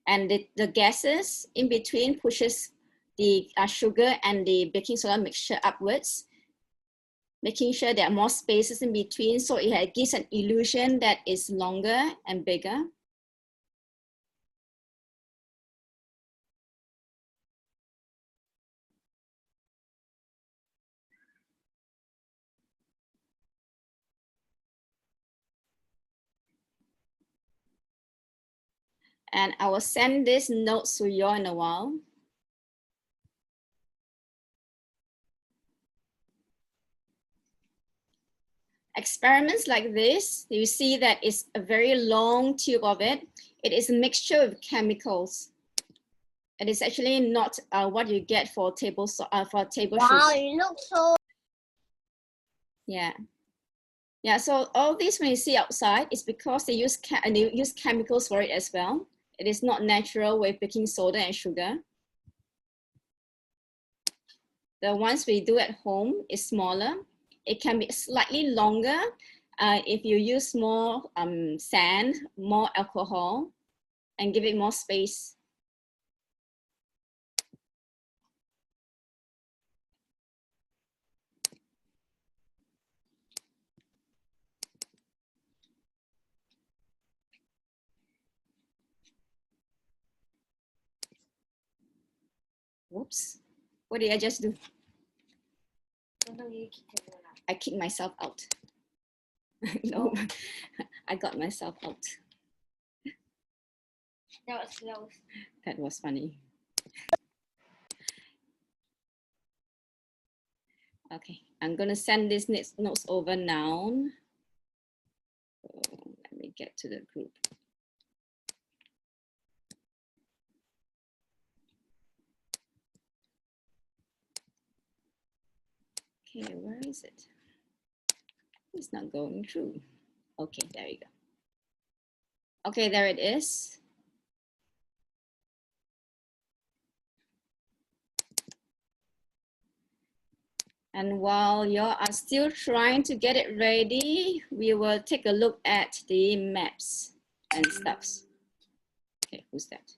And the gases in between pushes the sugar and the baking soda mixture upwards, making sure there are more spaces in between, so it gives an illusion that is longer and bigger. And I will send these notes to you in a while. Experiments like this, you see that it's a very long tube of it. It is a mixture of chemicals. It is actually not what you get for table sugar. Wow, it looks so. Yeah. Yeah, so all this when you see outside, it's because they use chemicals for it as well. It is not natural with baking soda and sugar. The ones we do at home is smaller. It can be slightly longer if you use more sand, more alcohol, and give it more space. Whoops, what did I just do? I kicked myself out. No, I got myself out. That was funny. Okay, I'm gonna send these notes over now. So let me get to the group. Okay, where is it? It's not going through. Okay, there you go. Okay, there it is. And while you are still trying to get it ready, we will take a look at the maps and stuffs. Okay, who's that?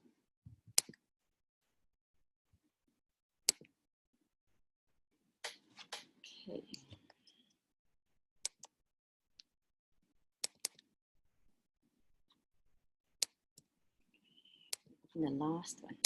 Okay. And the last one.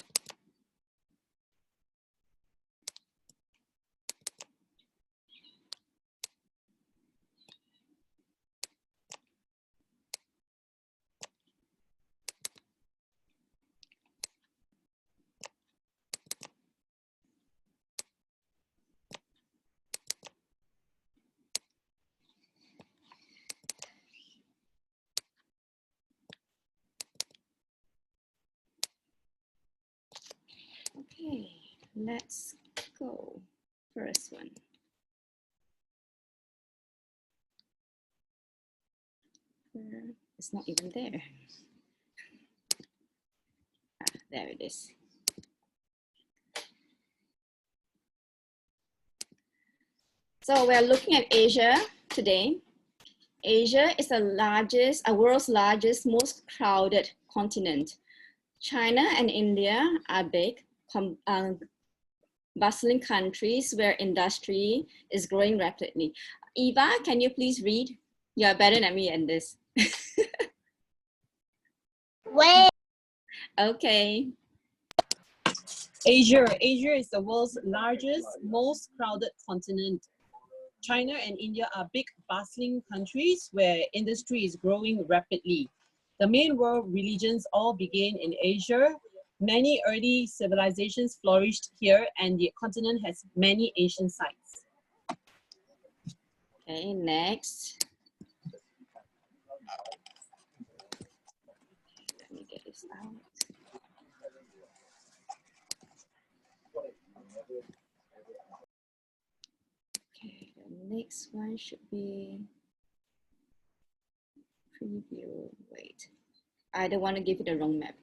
Okay, let's go. First one. It's not even there. Ah, there it is. So we're looking at Asia today. Asia is the world's largest, most crowded continent. China and India are big, bustling countries where industry is growing rapidly. Eva, can you please read? You are better than me in this. Wait. Okay. Asia is the world's largest, most crowded continent. China and India are big, bustling countries where industry is growing rapidly. The main world religions all began in Asia. Many early civilizations flourished here, and the continent has many ancient sites. Okay, next. Let me get this out. Okay, the next one should be preview. Wait, I don't want to give you the wrong map.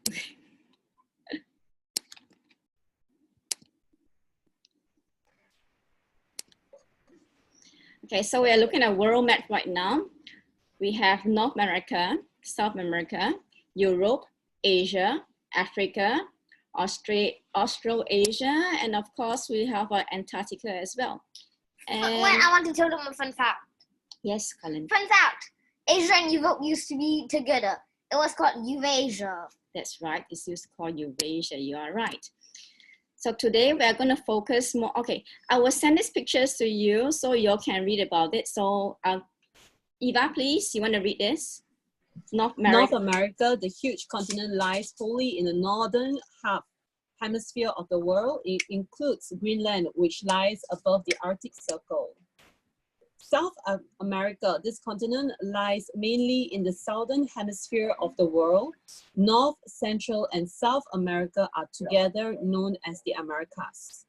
Okay, so we are looking at world map right now. We have North America, South America, Europe, Asia, Africa, Australasia, and of course we have Antarctica as well. And Wait, I want to tell them a fun fact. yes, Colin. Fun fact. Asia and Europe used to be together. It was called Eurasia. That's right. It's used to call Eurasia. You are right. So today we are going to focus more. Okay, I will send these pictures to you so you can read about it. So Eva, please, you want to read this? North America, the huge continent, lies wholly in the northern hemisphere of the world. It includes Greenland, which lies above the Arctic Circle. South America, this continent lies mainly in the southern hemisphere of the world. North, Central, and South America are together known as the Americas.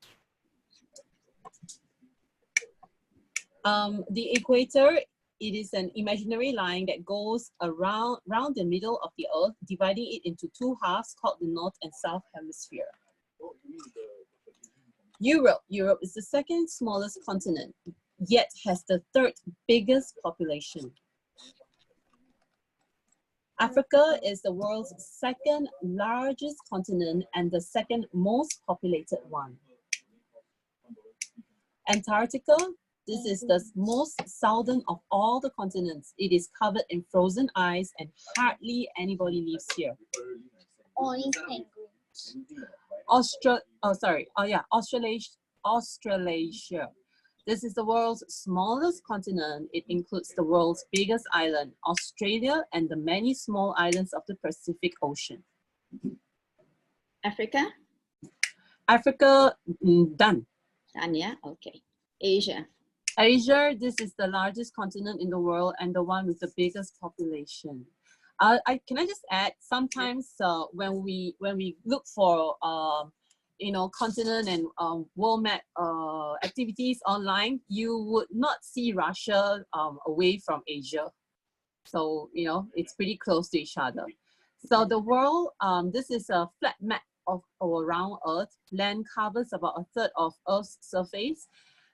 The equator, it is an imaginary line that goes around the middle of the Earth, dividing it into two halves called the North and South Hemisphere. Europe is the second smallest continent, yet has the third biggest population. Africa is the world's second largest continent and the second most populated one. Antarctica, this is the most southern of all the continents. It is covered in frozen ice and hardly anybody lives here. Only penguins. Australasia. This is the world's smallest continent. It includes the world's biggest island, Australia, and the many small islands of the Pacific Ocean. Africa? Africa, done. Done, yeah? Okay. Asia. Asia, this is the largest continent in the world and the one with the biggest population. Can I just add, sometimes when we look for continent and world map activities online, you would not see Russia away from Asia. So, you know, it's pretty close to each other. So the world, this is a flat map of around Earth. Land covers about a third of Earth's surface.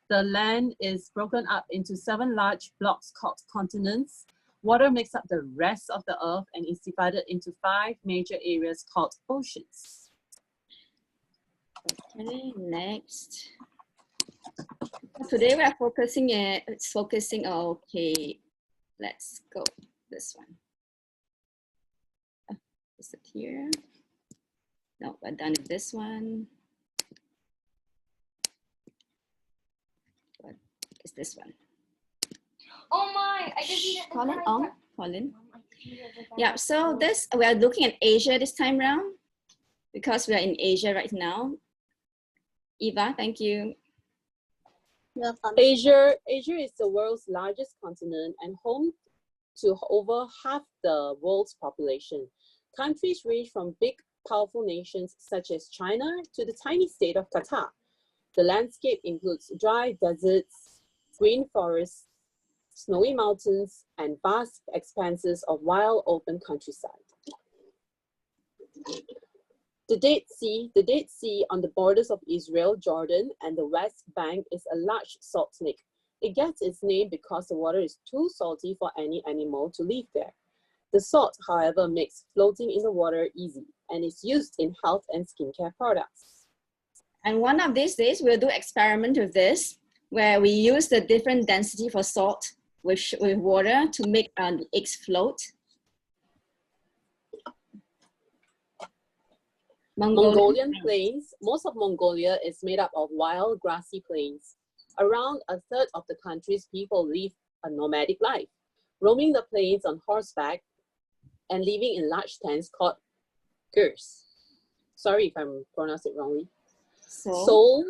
The land is broken up into 7 large blocks called continents. Water makes up the rest of the Earth and is divided into 5 major areas called oceans. Okay, next. Today we are focusing, okay, let's go this one. Is it here? No, we're done with this one. What is this one? Oh my, I just needed the Colin, card. Colin. Yeah, so this, we are looking at Asia this time round because we are in Asia right now. Eva, thank you. Asia is the world's largest continent and home to over half the world's population. Countries range from big, powerful nations such as China to the tiny state of Qatar. The landscape includes dry deserts, green forests, snowy mountains, and vast expanses of wild open countryside. The Dead Sea on the borders of Israel, Jordan, and the West Bank is a large salt lake. It gets its name because the water is too salty for any animal to live there. The salt, however, makes floating in the water easy and is used in health and skincare products. And one of these days, we'll do experiment with this, where we use the different density for salt with water to make the eggs float. Mongolian plains. Most of Mongolia is made up of wild grassy plains. Around a third of the country's people live a nomadic life, roaming the plains on horseback and living in large tents called gurs. Sorry if I'm pronouncing it wrongly. Seoul,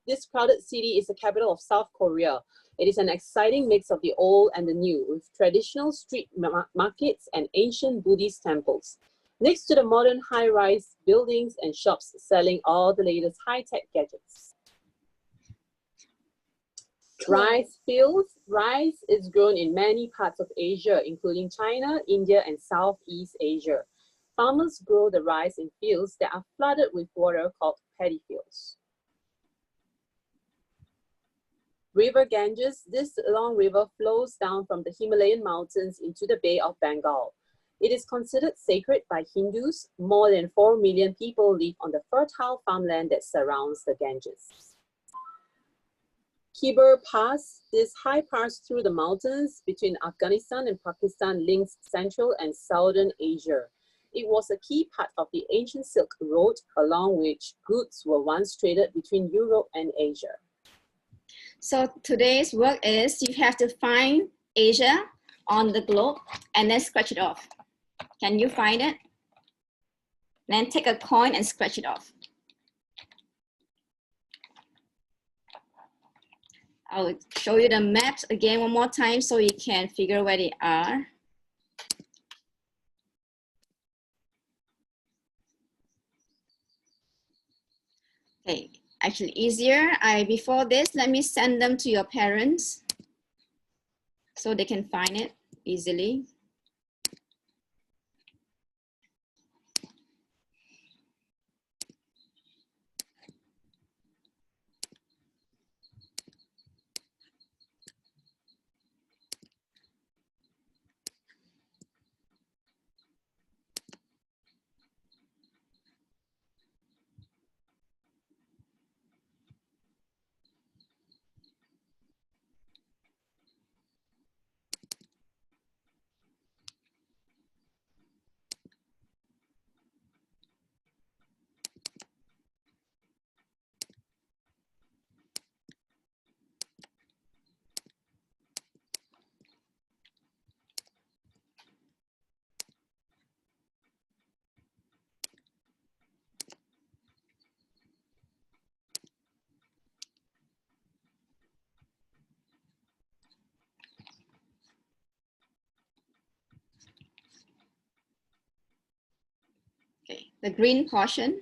this crowded city is the capital of South Korea. It is an exciting mix of the old and the new, with traditional street markets and ancient Buddhist temples, next to the modern high-rise buildings and shops selling all the latest high-tech gadgets. Rice fields. Rice is grown in many parts of Asia, including China, India, and Southeast Asia. Farmers grow the rice in fields that are flooded with water called paddy fields. River Ganges. This long river flows down from the Himalayan mountains into the Bay of Bengal. It is considered sacred by Hindus. More than 4 million people live on the fertile farmland that surrounds the Ganges. Khyber Pass. This high pass through the mountains between Afghanistan and Pakistan links Central and Southern Asia. It was a key part of the ancient Silk Road, along which goods were once traded between Europe and Asia. So today's work is you have to find Asia on the globe and then scratch it off. Can you find it? Then take a coin and scratch it off. I'll show you the maps again one more time so you can figure where they are. Okay, actually easier. Before this, let me send them to your parents so they can find it easily. Okay, the green portion.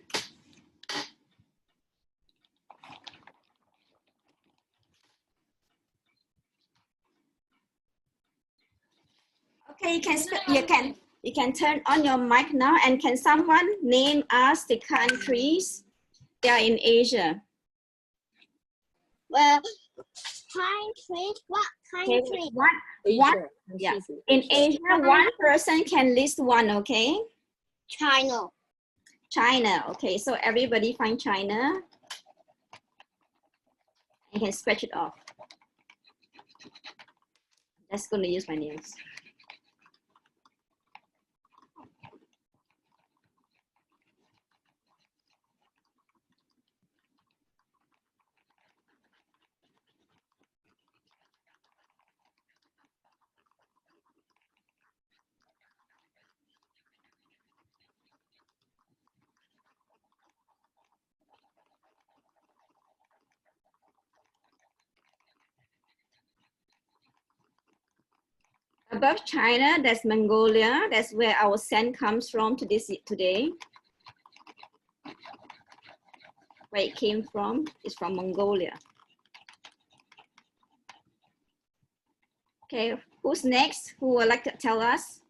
Okay, you can turn on your mic now. And can someone name us the countries that are in Asia? Well, country. What Okay, country? one, yeah. In Asia, one person can list one, okay? China. China, okay, so everybody find China. You can scratch it off. That's gonna use my nails. Above China, there's Mongolia. That's where our sand comes from today. Where it came from is from Mongolia. Okay, who's next? Who would like to tell us?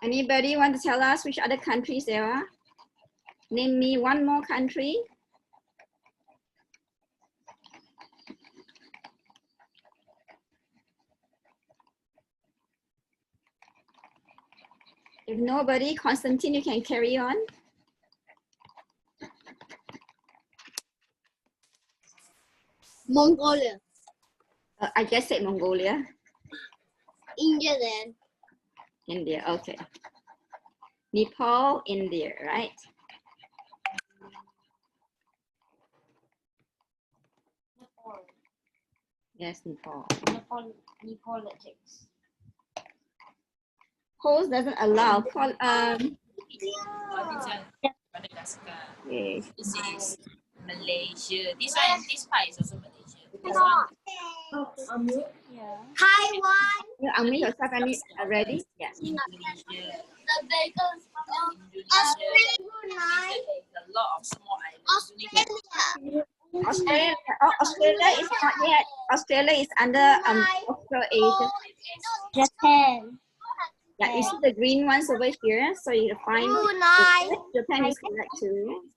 Anybody want to tell us which other countries there are? Name me one more country. If nobody, Constantine, you can carry on. Mongolia. I just said Mongolia. India then. India, okay. Nepal, India, right? Nepal. Yes, Nepal. Politics. Host doesn't allow. Yes. This is Malaysia. This part is also Malaysia. This one, Taiwan. You unmute yourself already? Yes. Indonesia. Australia. A lot of small islands. Australia. Australia is not yet. Australia is under Australasia. Japan. Yeah, you see the green ones over here. So you find Brunei. Japan is correct too.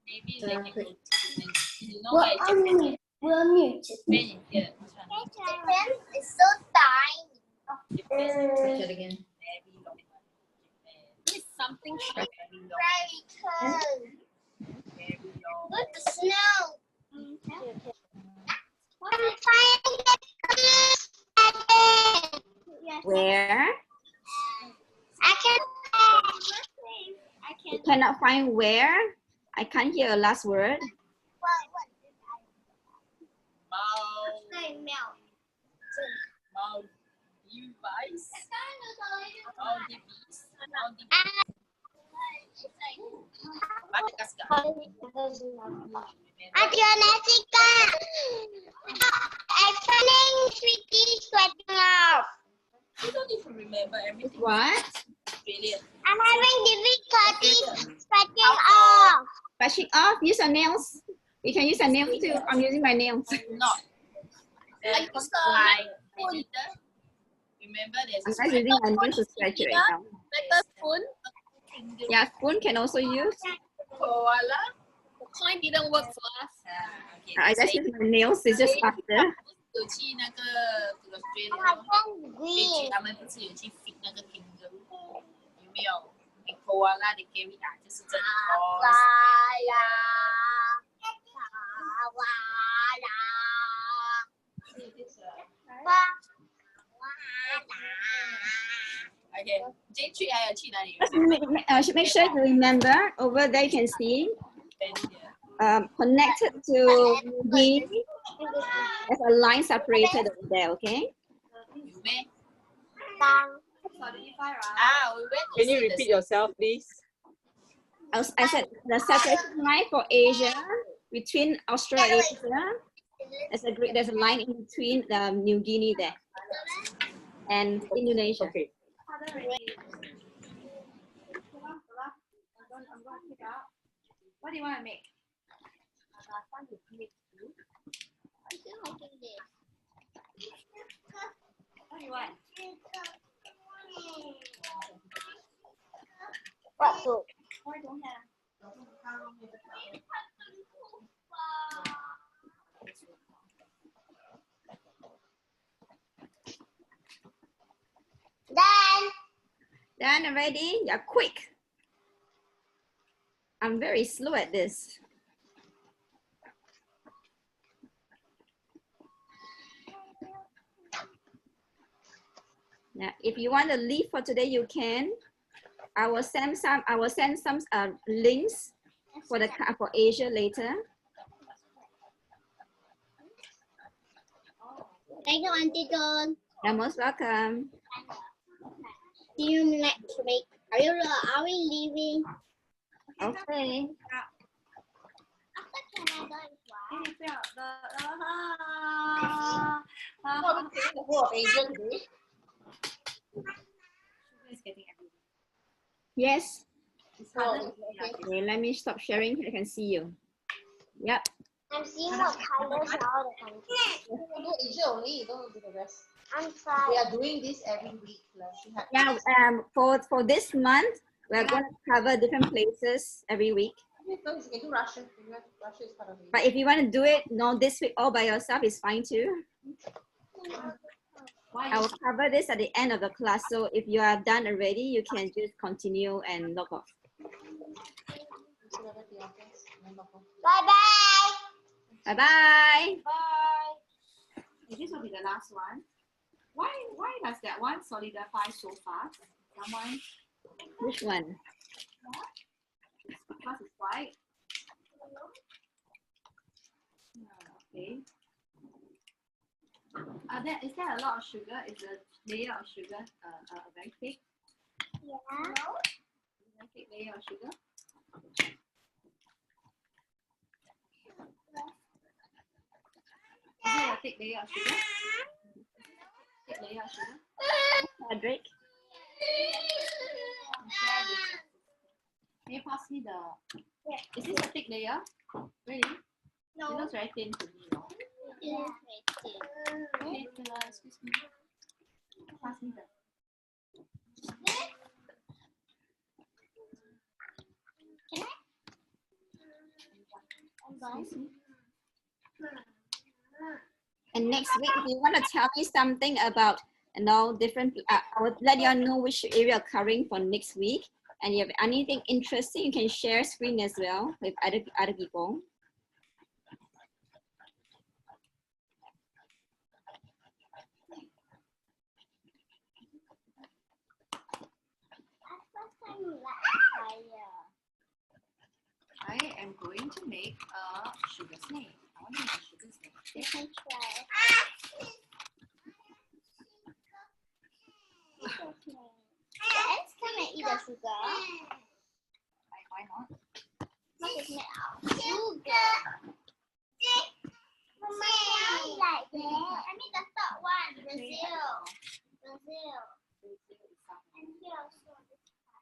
Maybe they can go to you know where Japan is? We're muted. Japan is here. This one. Japan is so tiny. Japan. Check it again. Very long one. Japan. This is something Very long. Very cold. Very long. Look, the snow. I'm trying to get Where? I can. You cannot find where? I can't hear the last word. Maldives. Madagascar. Jessica. I'm feeling sweetie sweating off. You don't even remember everything. What? Brilliant. I'm having difficulty sweating off. Brushing off. Use your nails. You can use your nails too. I'm using my nails. Not. Like remember there's I'm just using my nails to scratch it right now. better spoon. Yeah, spoon can also use. koala. The coin didn't work for us. Okay. I just use my nails. It's just faster. 有去那个 Australia 好像飞 green. 机，他们不是有去 feed 那个 kangaroo 有没有？你 koala 的 carry 啊，就是这里哦。OK， 你今天去还有去哪里 Make sure you remember over there you can see connected to green. There's a line separated over there, okay? 有咩？ Can you repeat yourself, please? I said the separation line for Asia between Australasia. There's a line in between the New Guinea there and Indonesia. Okay. What do you want to make? What do you want? What food? I don't have. Done. Done already? You're quick. I'm very slow at this. Now, if you want to leave for today, you can. I will send some links for Asia later. Thank you, Auntie John. You're most welcome. See you next week. Are we leaving? Okay. After Canada is what? The whole of Asia today. Is getting everywhere. Yes. Okay. Okay, let me stop sharing. I can see you. Yep. I'm seeing what colors are all the countries. You do Asia only, you don't do the rest. I'm sorry. We are doing this every week. Yeah. For this month, we're going to cover different places every week. You can do Russia. Russia is part of it. But if you want to do it, this week all by yourself is fine too. I will cover this at the end of the class. So if you are done already, you can just continue and log off. Bye-bye. Bye-bye. Bye. This will be the last one. Why does that one solidify so fast? Someone? Which one? Because it's white. Okay. Is there a lot of sugar? Is the layer of sugar very thick? Yeah. Very thick layer of sugar? Is it a thick layer of sugar? Thick layer of sugar? Cedric? Can you pass me the... Is this a thick layer? Really? No. It looks very thin to me. Yeah. Okay, excuse me. Pass me the... Excuse me. And next week, if you want to tell me something about, different, I will let you know which area covering for next week. And if you have anything interesting, you can share screen as well with other people. I am going to make a sugar snake. I want to make a sugar snake. You can try. Let's come and eat the sugar. Why not? What is made of sugar? Mama, like that. I mean the top one, Brazil. And here also this part.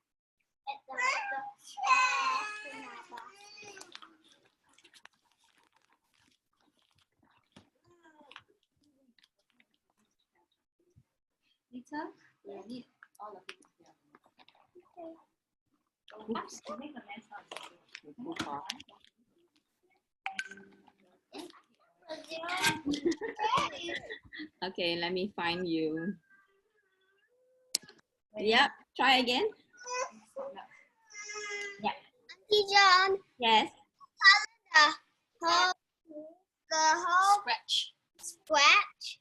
At the Later, we'll need all of it together. Oops, to make a mess of Okay, let me find you. Yep, try again. Yeah. Auntie John, Yes. the whole scratch.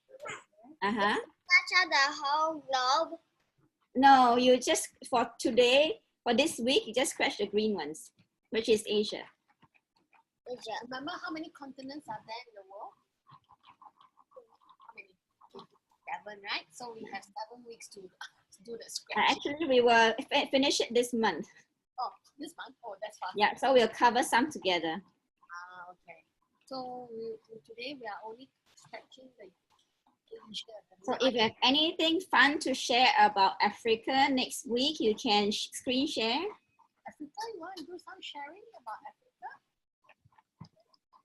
Uh-huh. Scratch out the whole globe. No, you just, for today, for this week, you just scratch the green ones, which is Asia. Asia. Remember how many continents are there in the world? How many? 7, right? So we have 7 weeks to do the scratch. Actually, we will finish it this month. Oh, This month? Oh, that's fast. Yeah, so we'll cover some together. Okay. So today we are only sketching the Asia. So if you have anything fun to share about Africa next week, you can screen share. Africa, you want to do some sharing about Africa?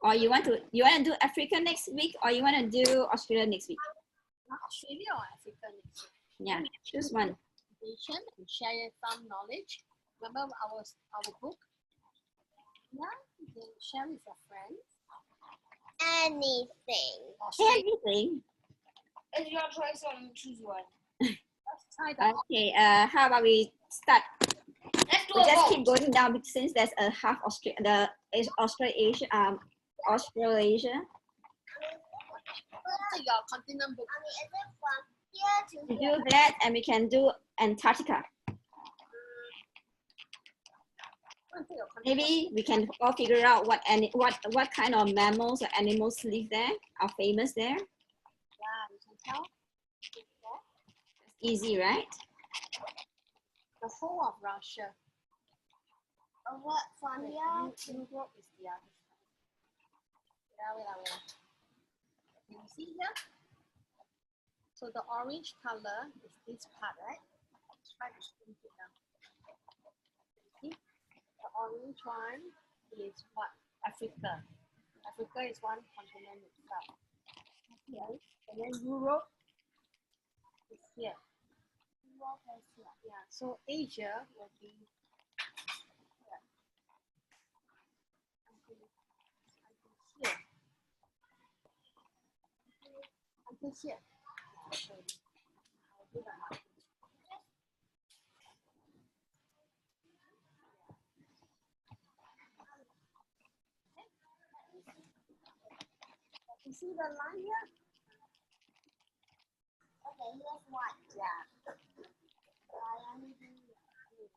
Or you want to do Africa next week, or you want to do Australia next week? Australia or Africa next week? Yeah, choose one. And share some knowledge. Remember our book? Yeah, you can share with your friends. Anything. Anything. It's your choice, so you choose one. Let's try that. Okay. How about we start? Let's do We a just vote. keep going down since there's a half Australia, Australasia, Australasia. Take your continent book. We do that, and we can do Antarctica. Maybe we can all figure out what kind of mammals or animals live there, are famous there. Yeah, you can tell. It's easy, right? The whole of Russia. What from here? Europe is the other side. Wait. Can you see here? So the orange color is this part, right? Let's try to squint it down. See? The orange one is what? Africa. Africa is one continent itself. Okay. And then Europe is here. Europe is here. Yeah. So Asia will be here. Until here. I'll do that now. You see the line here? Okay, here's one. Yeah.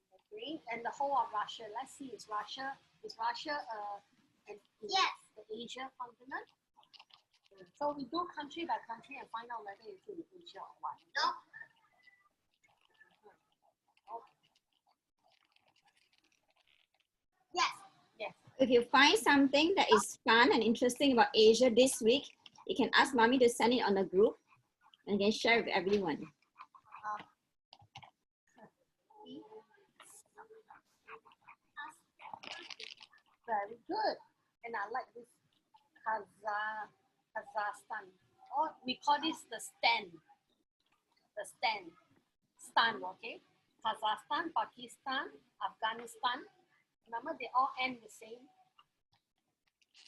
The green and the whole of Russia. Let's see, is Russia yes, the Asia continent? So we do country by country and find out whether it's in Asia or what. No. Yes. Yes. If you find something that is fun and interesting about Asia this week, you can ask mommy to send it on the group and you can share with everyone. Very good. And I like this Kazakhstan. Or we call this the stand. The stand. Stan, okay? Kazakhstan, Pakistan, Afghanistan. Remember, they all end the same.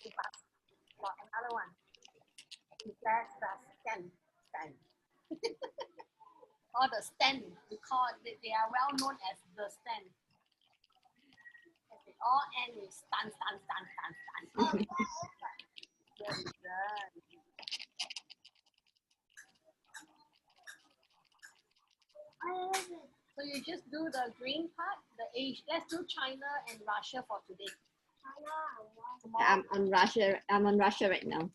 Another one. Kazakhstan. Or the stand. They are well known as the stand. They all end with stan. Very good. So you just do the green part, the Asia. Let's do China and Russia for today. I'm on Russia right now.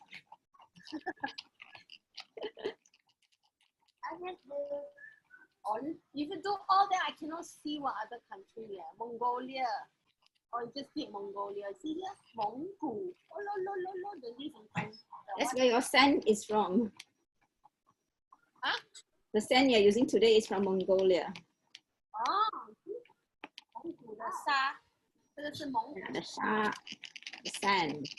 If you do all that, I cannot see what other country. Mongolia. Or you just pick Mongolia. See here? Mongol. The leaf and That's where your sand is from. Huh? The sand you're using today is from Mongolia. Mongol, the sa. 这个是蒙古 The sand. The sand.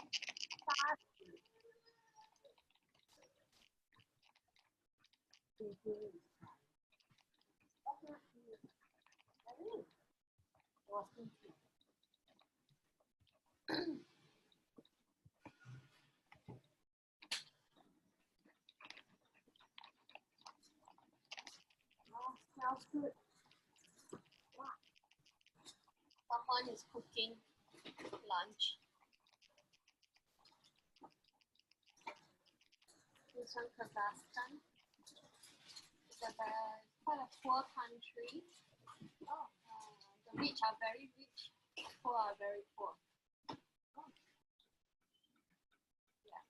Smells good. Someone is cooking lunch. This one, Kazakhstan. It's quite a poor country. The rich are very rich, poor are very poor. Yeah.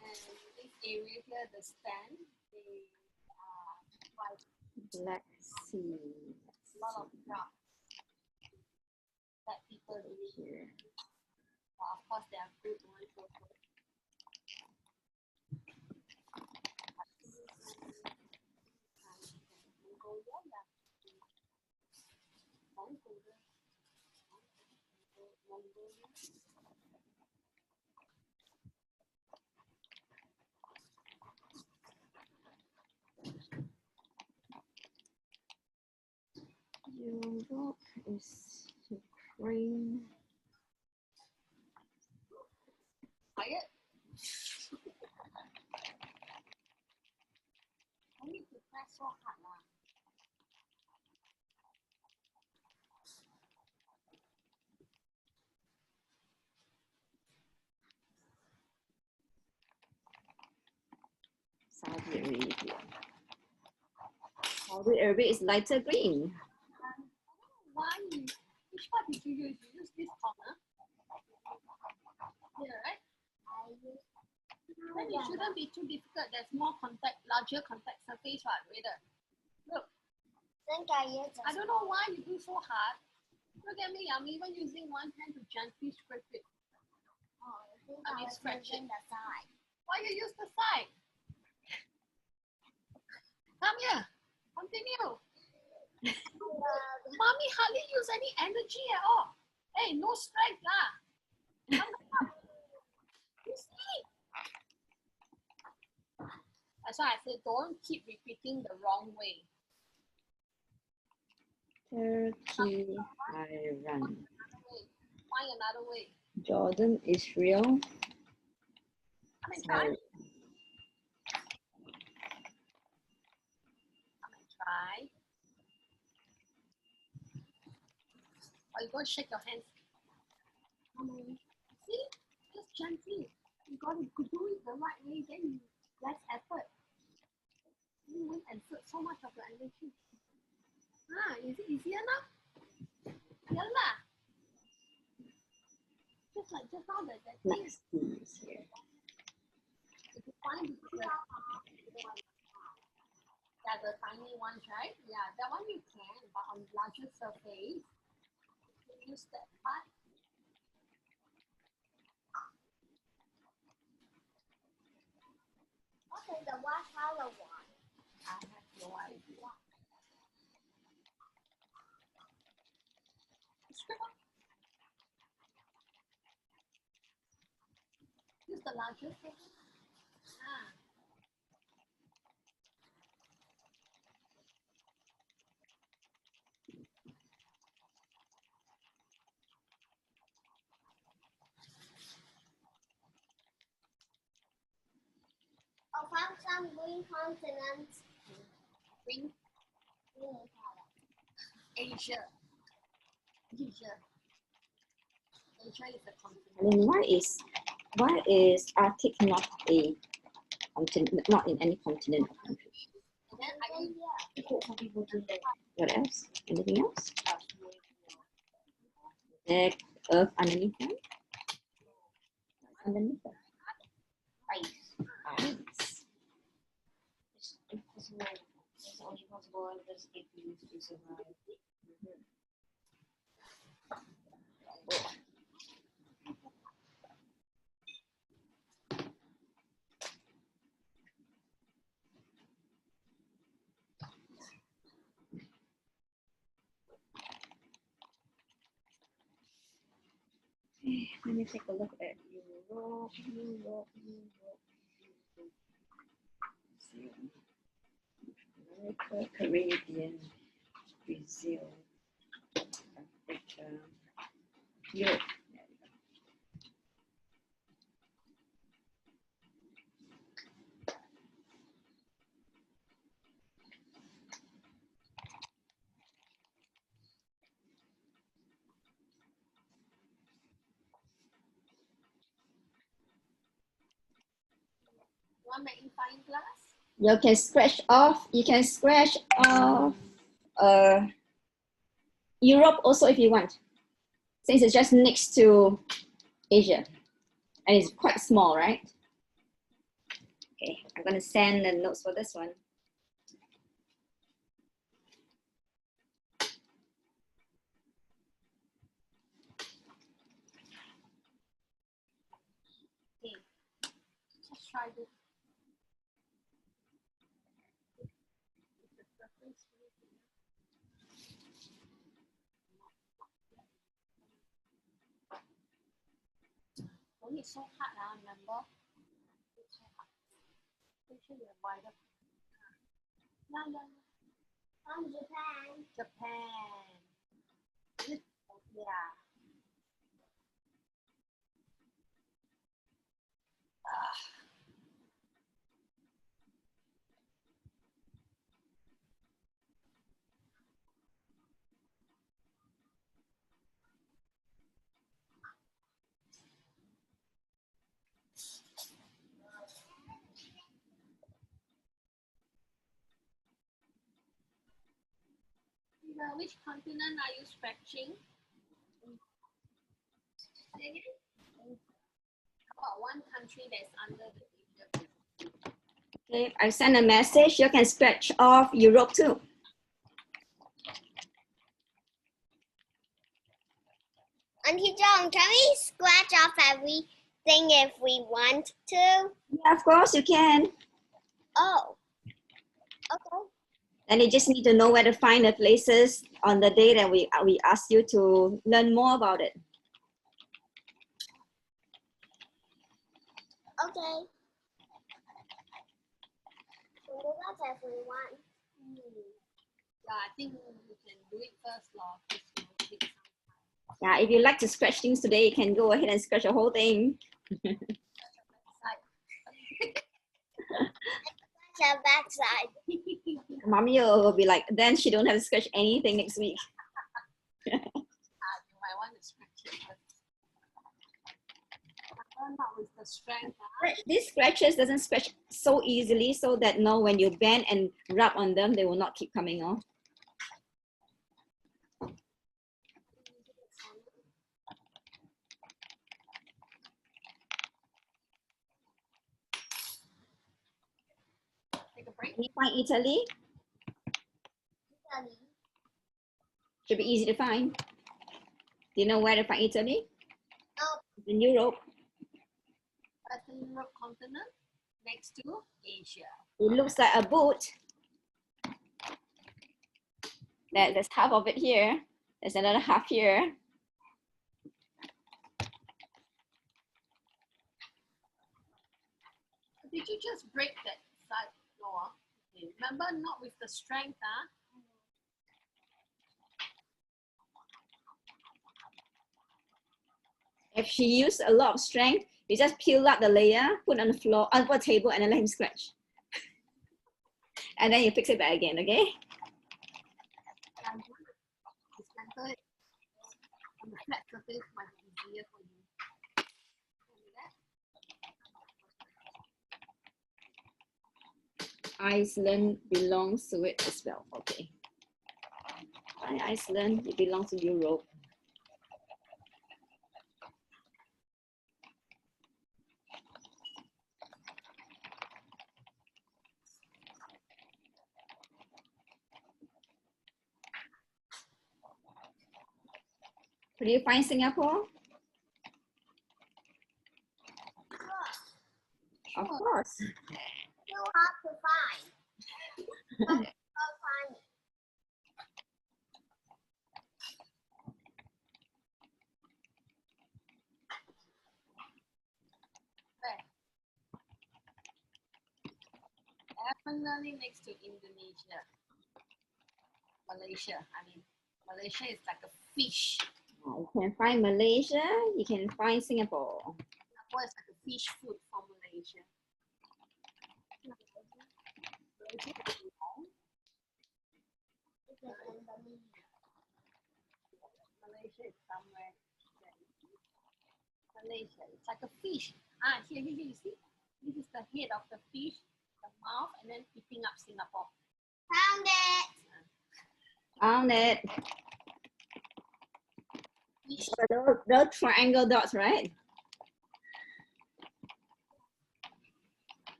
And this area here, the stand, they are quite Black Sea. a lot of grass. Here. Well, of course, they are good one photo. Europe is Ukraine. Quiet. I need to press so hard lah. Saudi Arabia. Saudi Arabia is lighter green. Why? Which part did you use? You use this corner. Here, right? Then it shouldn't be too difficult. There's more contact, larger contact surface, right? Later. Look. I don't know why you do so hard. Look at me. I'm even using one hand to gently scrape it. I mean, scratch it. Why you use the side? Come here. Continue. Mommy hardly use any energy at all. Hey, no strength lah. You see? That's why I said don't keep repeating the wrong way. Turkey, Iran. Find another way. Jordan, Israel. Come and try. Come and try. Or you go shake your hands. See? Just gently. You got to do it the right way, then you less effort. You won't exert so much of your energy. Is it easier now? Yeah lah. Just like just now that thing. Next is here. If you find it, yeah, the tiny ones, right? Yeah, that one you can, but on larger surface, you use that part. What is the white color one? I have no idea. Use the larger surface. I found some green continents. Green. Asia. Asia. Asia is a continent. I mean, why is Arctic not a continent, not in any continent or country? And then What else? Anything else? Like Earth underneath them? Underneath them? Ice. It's only possible if this species to survive. Let me take a look at Europe. America, Caribbean, Brazil, Africa, Europe. one magnifying glass. You can scratch off. Europe also if you want, since it's just next to Asia, and it's quite small, right? Okay, I'm gonna send the notes for this one. try this. Oh, it's so hard, remember? It's so hard. Make sure you have wider. No, no, no. From Japan. Japan. Yeah. Which continent are you scratching? Say again? How about one country that's under the Asia? Okay, I send a message. You can scratch off Europe too. Auntie John, can we scratch off everything if we want to? Yeah, of course you can. Oh. Okay. And you just need to know where to find the places on the day that we ask you to learn more about it. Okay. So that's everyone. Yeah, I think we can do it first, Lord. Yeah, if you like to scratch things today, you can go ahead and scratch the whole thing. The backside. Mommy will be like, then she don't have to scratch anything next week. You might want to scratch it first. Not with the strength. These scratches doesn't scratch so easily, so that now when you bend and rub on them, they will not keep coming off. Take a break. Can you find Italy? Should be easy to find. Do you know where to find Italy? No. In Europe. Western Europe continent next to Asia. It looks like a boot. There's half of it here. There's another half here. Did you just break that side, Noah? Okay. Remember, not with the strength, huh? If she used a lot of strength, you just peel up the layer, put on the floor, on the table, and then let him scratch. And then you fix it back again, okay? Dismantle it on the flat surface might be easier for you. Iceland belongs to it as well, okay. Iceland, it belongs to Europe. Could you find Singapore? Of course. Too hard to find. I'll find it. Definitely next to Indonesia. Malaysia, Malaysia is like a fish. You can find Malaysia, you can find Singapore. Singapore is like a fish food for Malaysia. Malaysia is somewhere. Malaysia, it's like a fish. Here, you see? This is the head of the fish, the mouth, and then eating up Singapore. Found it. Found it. So those triangle dots, right?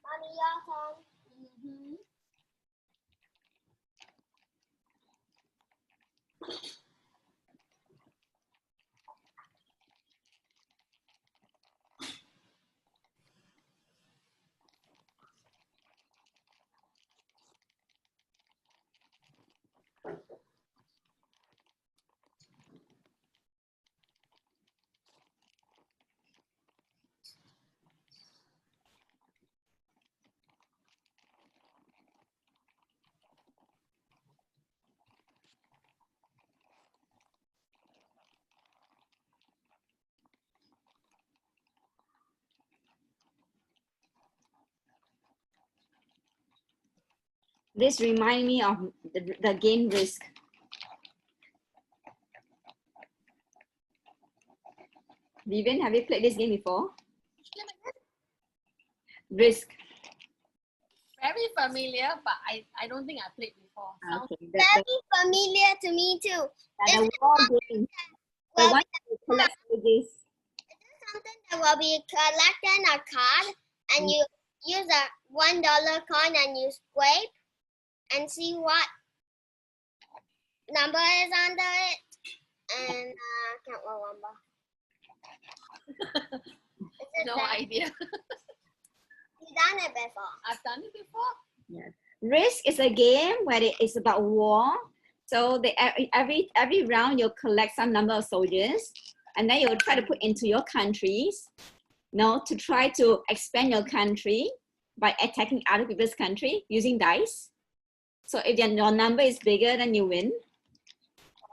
Mommy, your turn. This reminds me of the game Risk. Vivian, have you played this game before? Risk. Very familiar, but I don't think I played before. Sounds Okay. Very familiar to me too. The war game. The Well, one that collects this. something that will be collecting a card, and you use a $1 coin and you scrape and see what number is under it. And can't remember. no idea. You done it before? I've done it before. Yes. Risk is a game where it is about war. So every round you'll collect some number of soldiers, and then you'll try to put into your countries, to try to expand your country by attacking other people's country using dice. So if your number is bigger, then you win.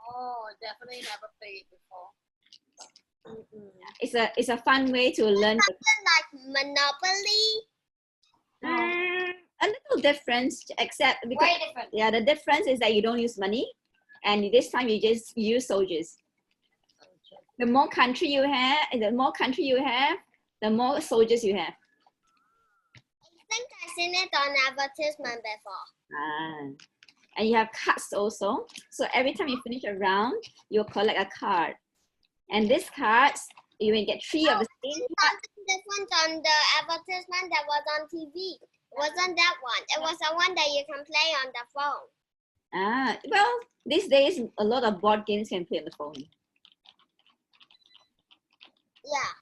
Oh, definitely never played it before. It's a fun way to learn. Something like Monopoly. A little difference, except because Very different. yeah, the difference is that you don't use money, and this time you just use soldiers. The more country you have, the more soldiers you have. I think I've seen it on advertisement before. And you have cards also. So every time you finish a round, you'll collect a card. And these cards, you will get 3 of the same card. Something different on the advertisement that was on TV. It wasn't that one. It was the one that you can play on the phone. Well, these days, a lot of board games can play on the phone. Yeah.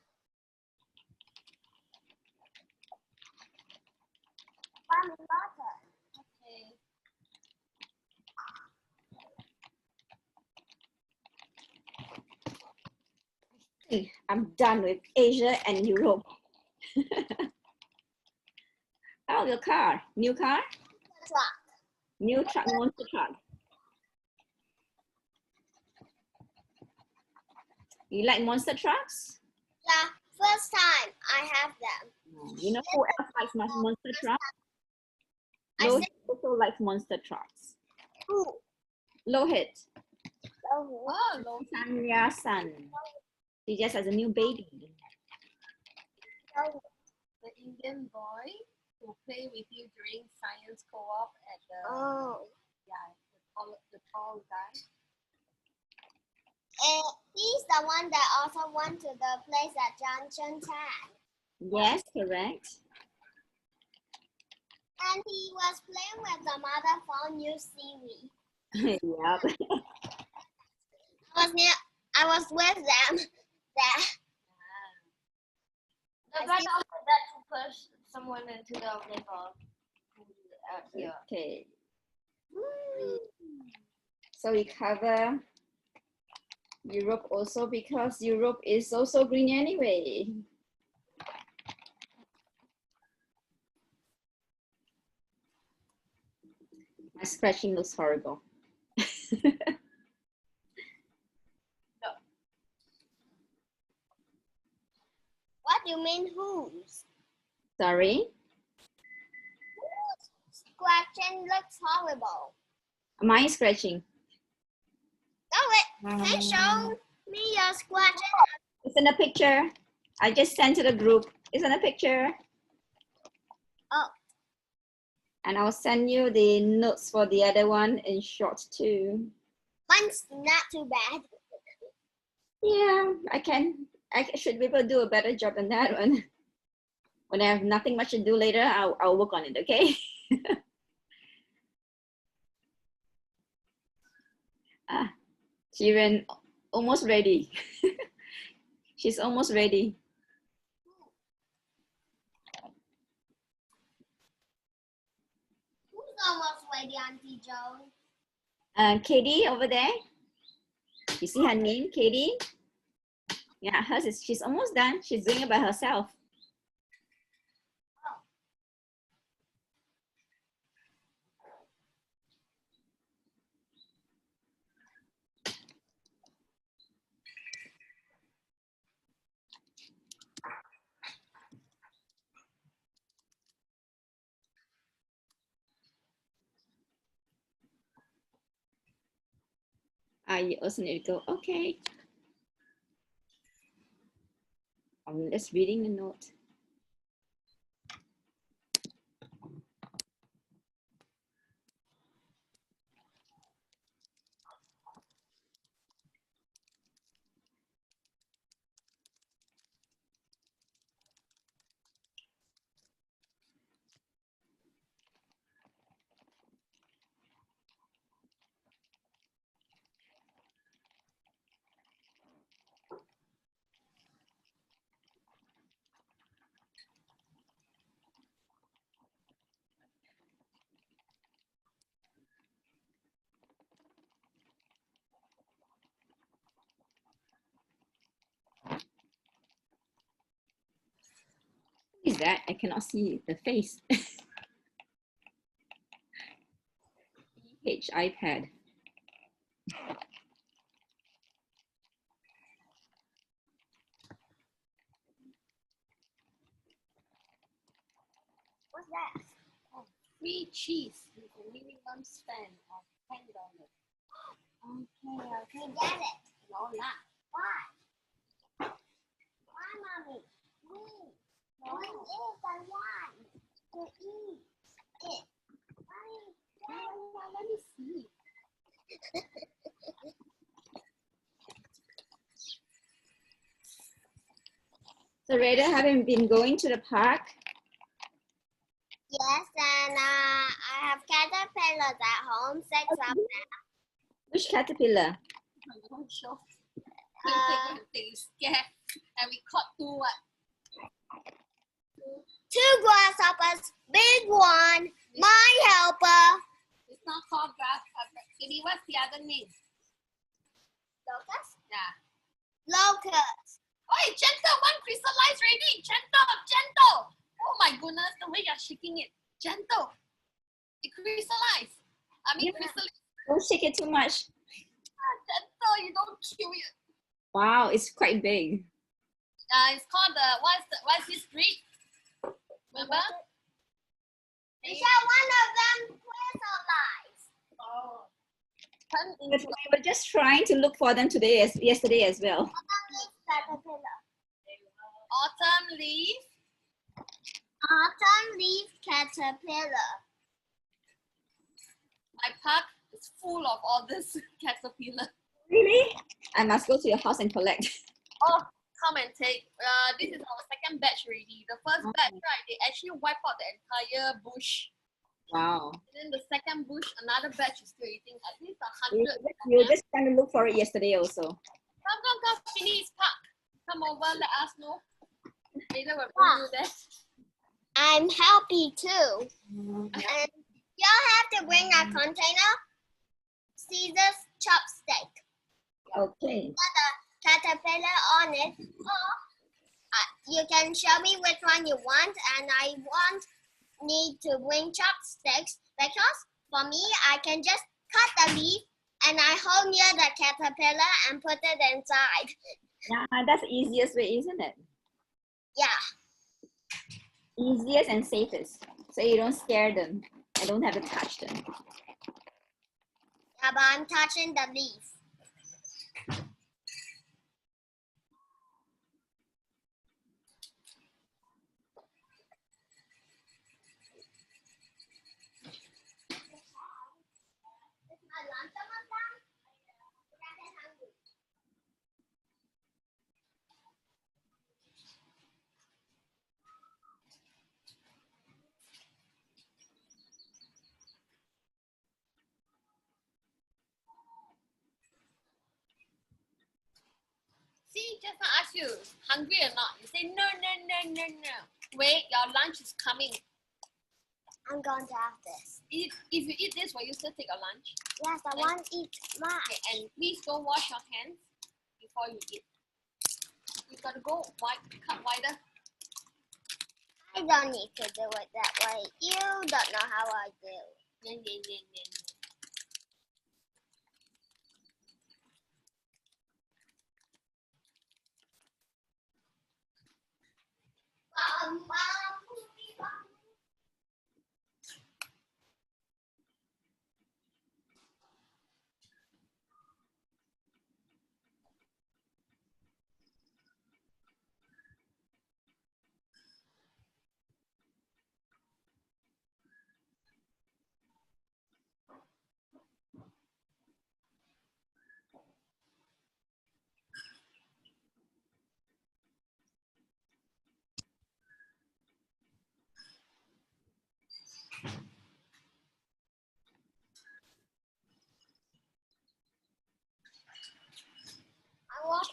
Okay. I'm done with Asia and Europe. Oh, your car. New car? Truck. New truck, monster truck. You like monster trucks? Yeah. First time I have them. You know who else likes monster trucks? I Lohit said also likes monster trucks. who? Lohit. Oh, no. Sanya's son. He just has a new baby. The Indian boy who played with you during science co-op at the Oh. the tall guy. He's the one that also went to the place at Junction 10. Yes, correct. And he was playing with the mother phone, You See Me. Yep. I was with them there. The guy offered that to push someone into the river. Here. Okay. So we cover Europe also because Europe is also green anyway. My scratching looks horrible. What do you mean whose? Sorry? Scratching looks horrible. My scratching. Oh, hey, show me your scratching. It's in a picture. I just sent to the group. It's in a picture. Oh. And I'll send you the notes for the other one in short too. Mine's not too bad. Yeah, I should be able to do a better job than that one. When I have nothing much to do later, I'll work on it, okay? Jiren, almost ready. She's almost ready. Who's almost ready, Auntie Joan? Katie over there. You see her name, Katie? Yeah, she's almost done. She's doing it by herself. You also need to go. Okay. I'm just reading the note. Who is that? I cannot see the face. H iPad. What's that? Free cheese with a minimum spend of $10. Okay. Get it. No lah. Why? Why, mommy? Me. When is the one to eat it? Let me see. So Rada, having been going to the park? Yes, and I have caterpillars at home, 6 of them. Which caterpillar? Don't show. Uh, They scared. And we caught 2 what? 2 grasshoppers, big one, my helper. It's not called grasshopper. Maybe what's the other name? Locust? Yeah. Locust. Oi, gentle, one crystallized already. Gentle. Oh my goodness, the way you're shaking it. Gentle. It crystallized. Yeah. Crystallized. Don't shake it too much. Gentle, you don't kill it. Wow, it's quite big. It's called the what's this breed? Remember? Michelle, one of them crystallized. Oh. But we were just trying to look for them yesterday as well. Caterpillar. Autumn leaf. Autumn leaf caterpillar. My park is full of all this caterpillar. Really? I must go to your house and collect. Oh, come and take. This is our second batch already. The first batch, right, they actually wipe out the entire bush. Wow. And then the second bush, another batch is still eating. At least 100. You were just trying to look for it yesterday also. Come, Phineas Park. Come over, let us know. Later we'll bring you there. I'm happy too. And y'all have to bring a container, scissors, chopstick. Okay. Put a caterpillar on it. Or you can show me which one you want, and I need to bring chopsticks because for me, I can just cut the leaf and I hold near the caterpillar and put it inside. Yeah, that's the easiest way, isn't it? Yeah. Easiest and safest. So you don't scare them. I don't have to touch them. Yeah, but I'm touching the leaf. See, just now I ask you, hungry or not? You say, no. Wait, your lunch is coming. I'm going to have this. If you eat this, will you still take your lunch? Yes, I want to eat mine. Okay, and please don't wash your hands before you eat. You gotta go cut wider. I don't need to do it that way. You don't know how I do. Yeah.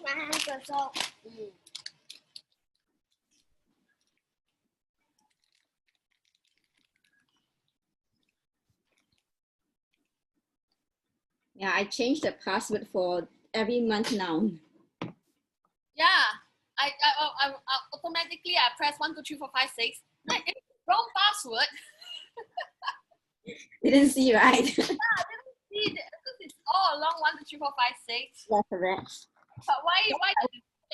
wash my hands with soap. Yeah, I changed the password for every month now. Yeah, I automatically I press 1, 2, 3, 4, 5, 6. Wrong password. Didn't see, right? See, because it's all along 1, 2, 3, 4, 5, 6. That's correct. But why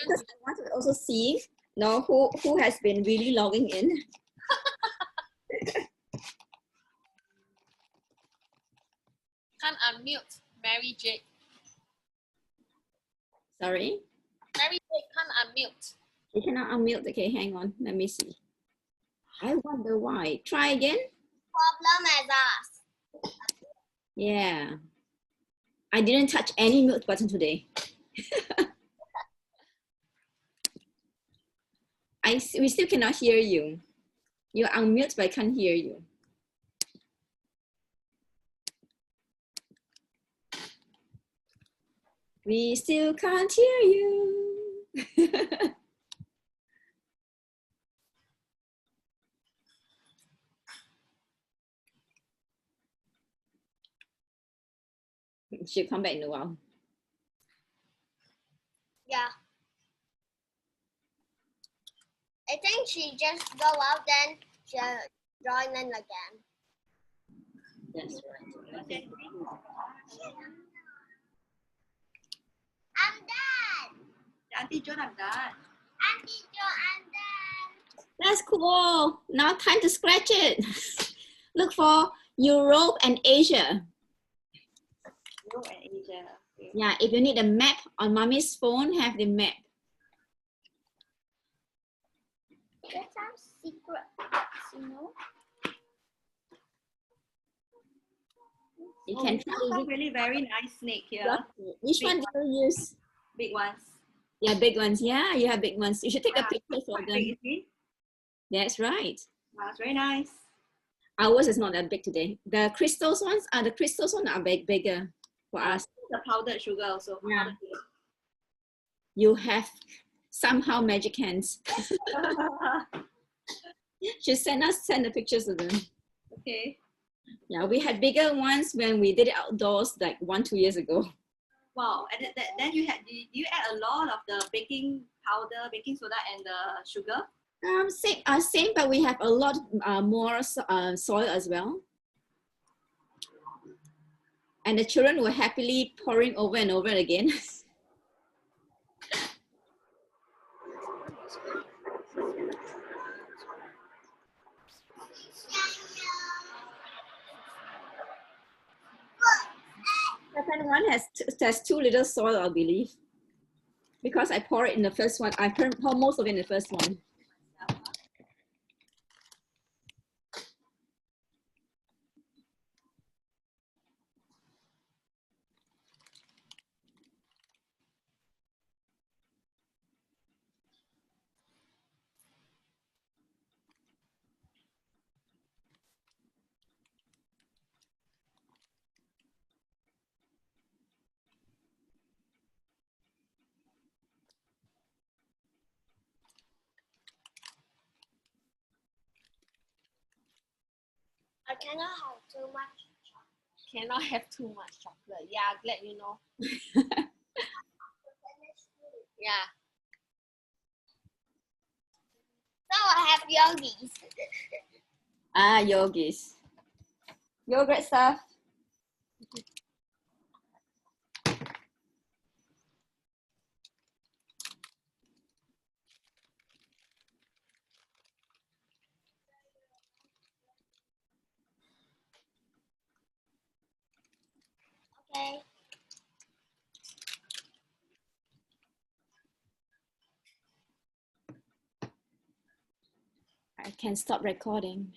Because I want to also see who has been really logging in. can't unmute Mary J? Sorry? Mary J can't unmute. You cannot unmute. Okay, hang on. Let me see. I wonder why. Try again. Problem as us. Yeah. I didn't touch any mute button today. We still cannot hear you. You're unmute, but I can't hear you. We still can't hear you. She'll come back in a while. Yeah. I think she just go out, then she'll join in again. That's right. I'm done. Auntie John, I'm done. Auntie Jo, I'm done. That's cool. Now time to scratch it. Look for Europe and Asia. Europe and Asia. Okay. Yeah, if you need a map on mommy's phone, have the map. That's our secret, you know. You Oh, can we found some really very nice snake here. Which Big one do you use? Big ones. Yeah, big ones. Yeah, you have big ones. You should take a picture for Quite them. big, you see? That's right. Wow, it's very nice. Ours is not that big today. The crystals ones are bigger for us. The powdered sugar also. Yeah. Powdered sugar. You have somehow magic hands. Just send the pictures of them. Okay. Yeah, we had bigger ones when we did it outdoors like 1-2 years ago. Wow, and then you you add a lot of the baking powder, baking soda, and the sugar. Same, but we have a lot more soil as well. And the children were happily pouring over and over again. Second one has too little soil, I believe. Because I pour it in the first one. I pour most of it in the first one. I cannot have too much. Cannot have too much chocolate. Yeah, glad you know. Yeah. So I have yogis. Yogis. Yogurt stuff. Okay. I can stop recording.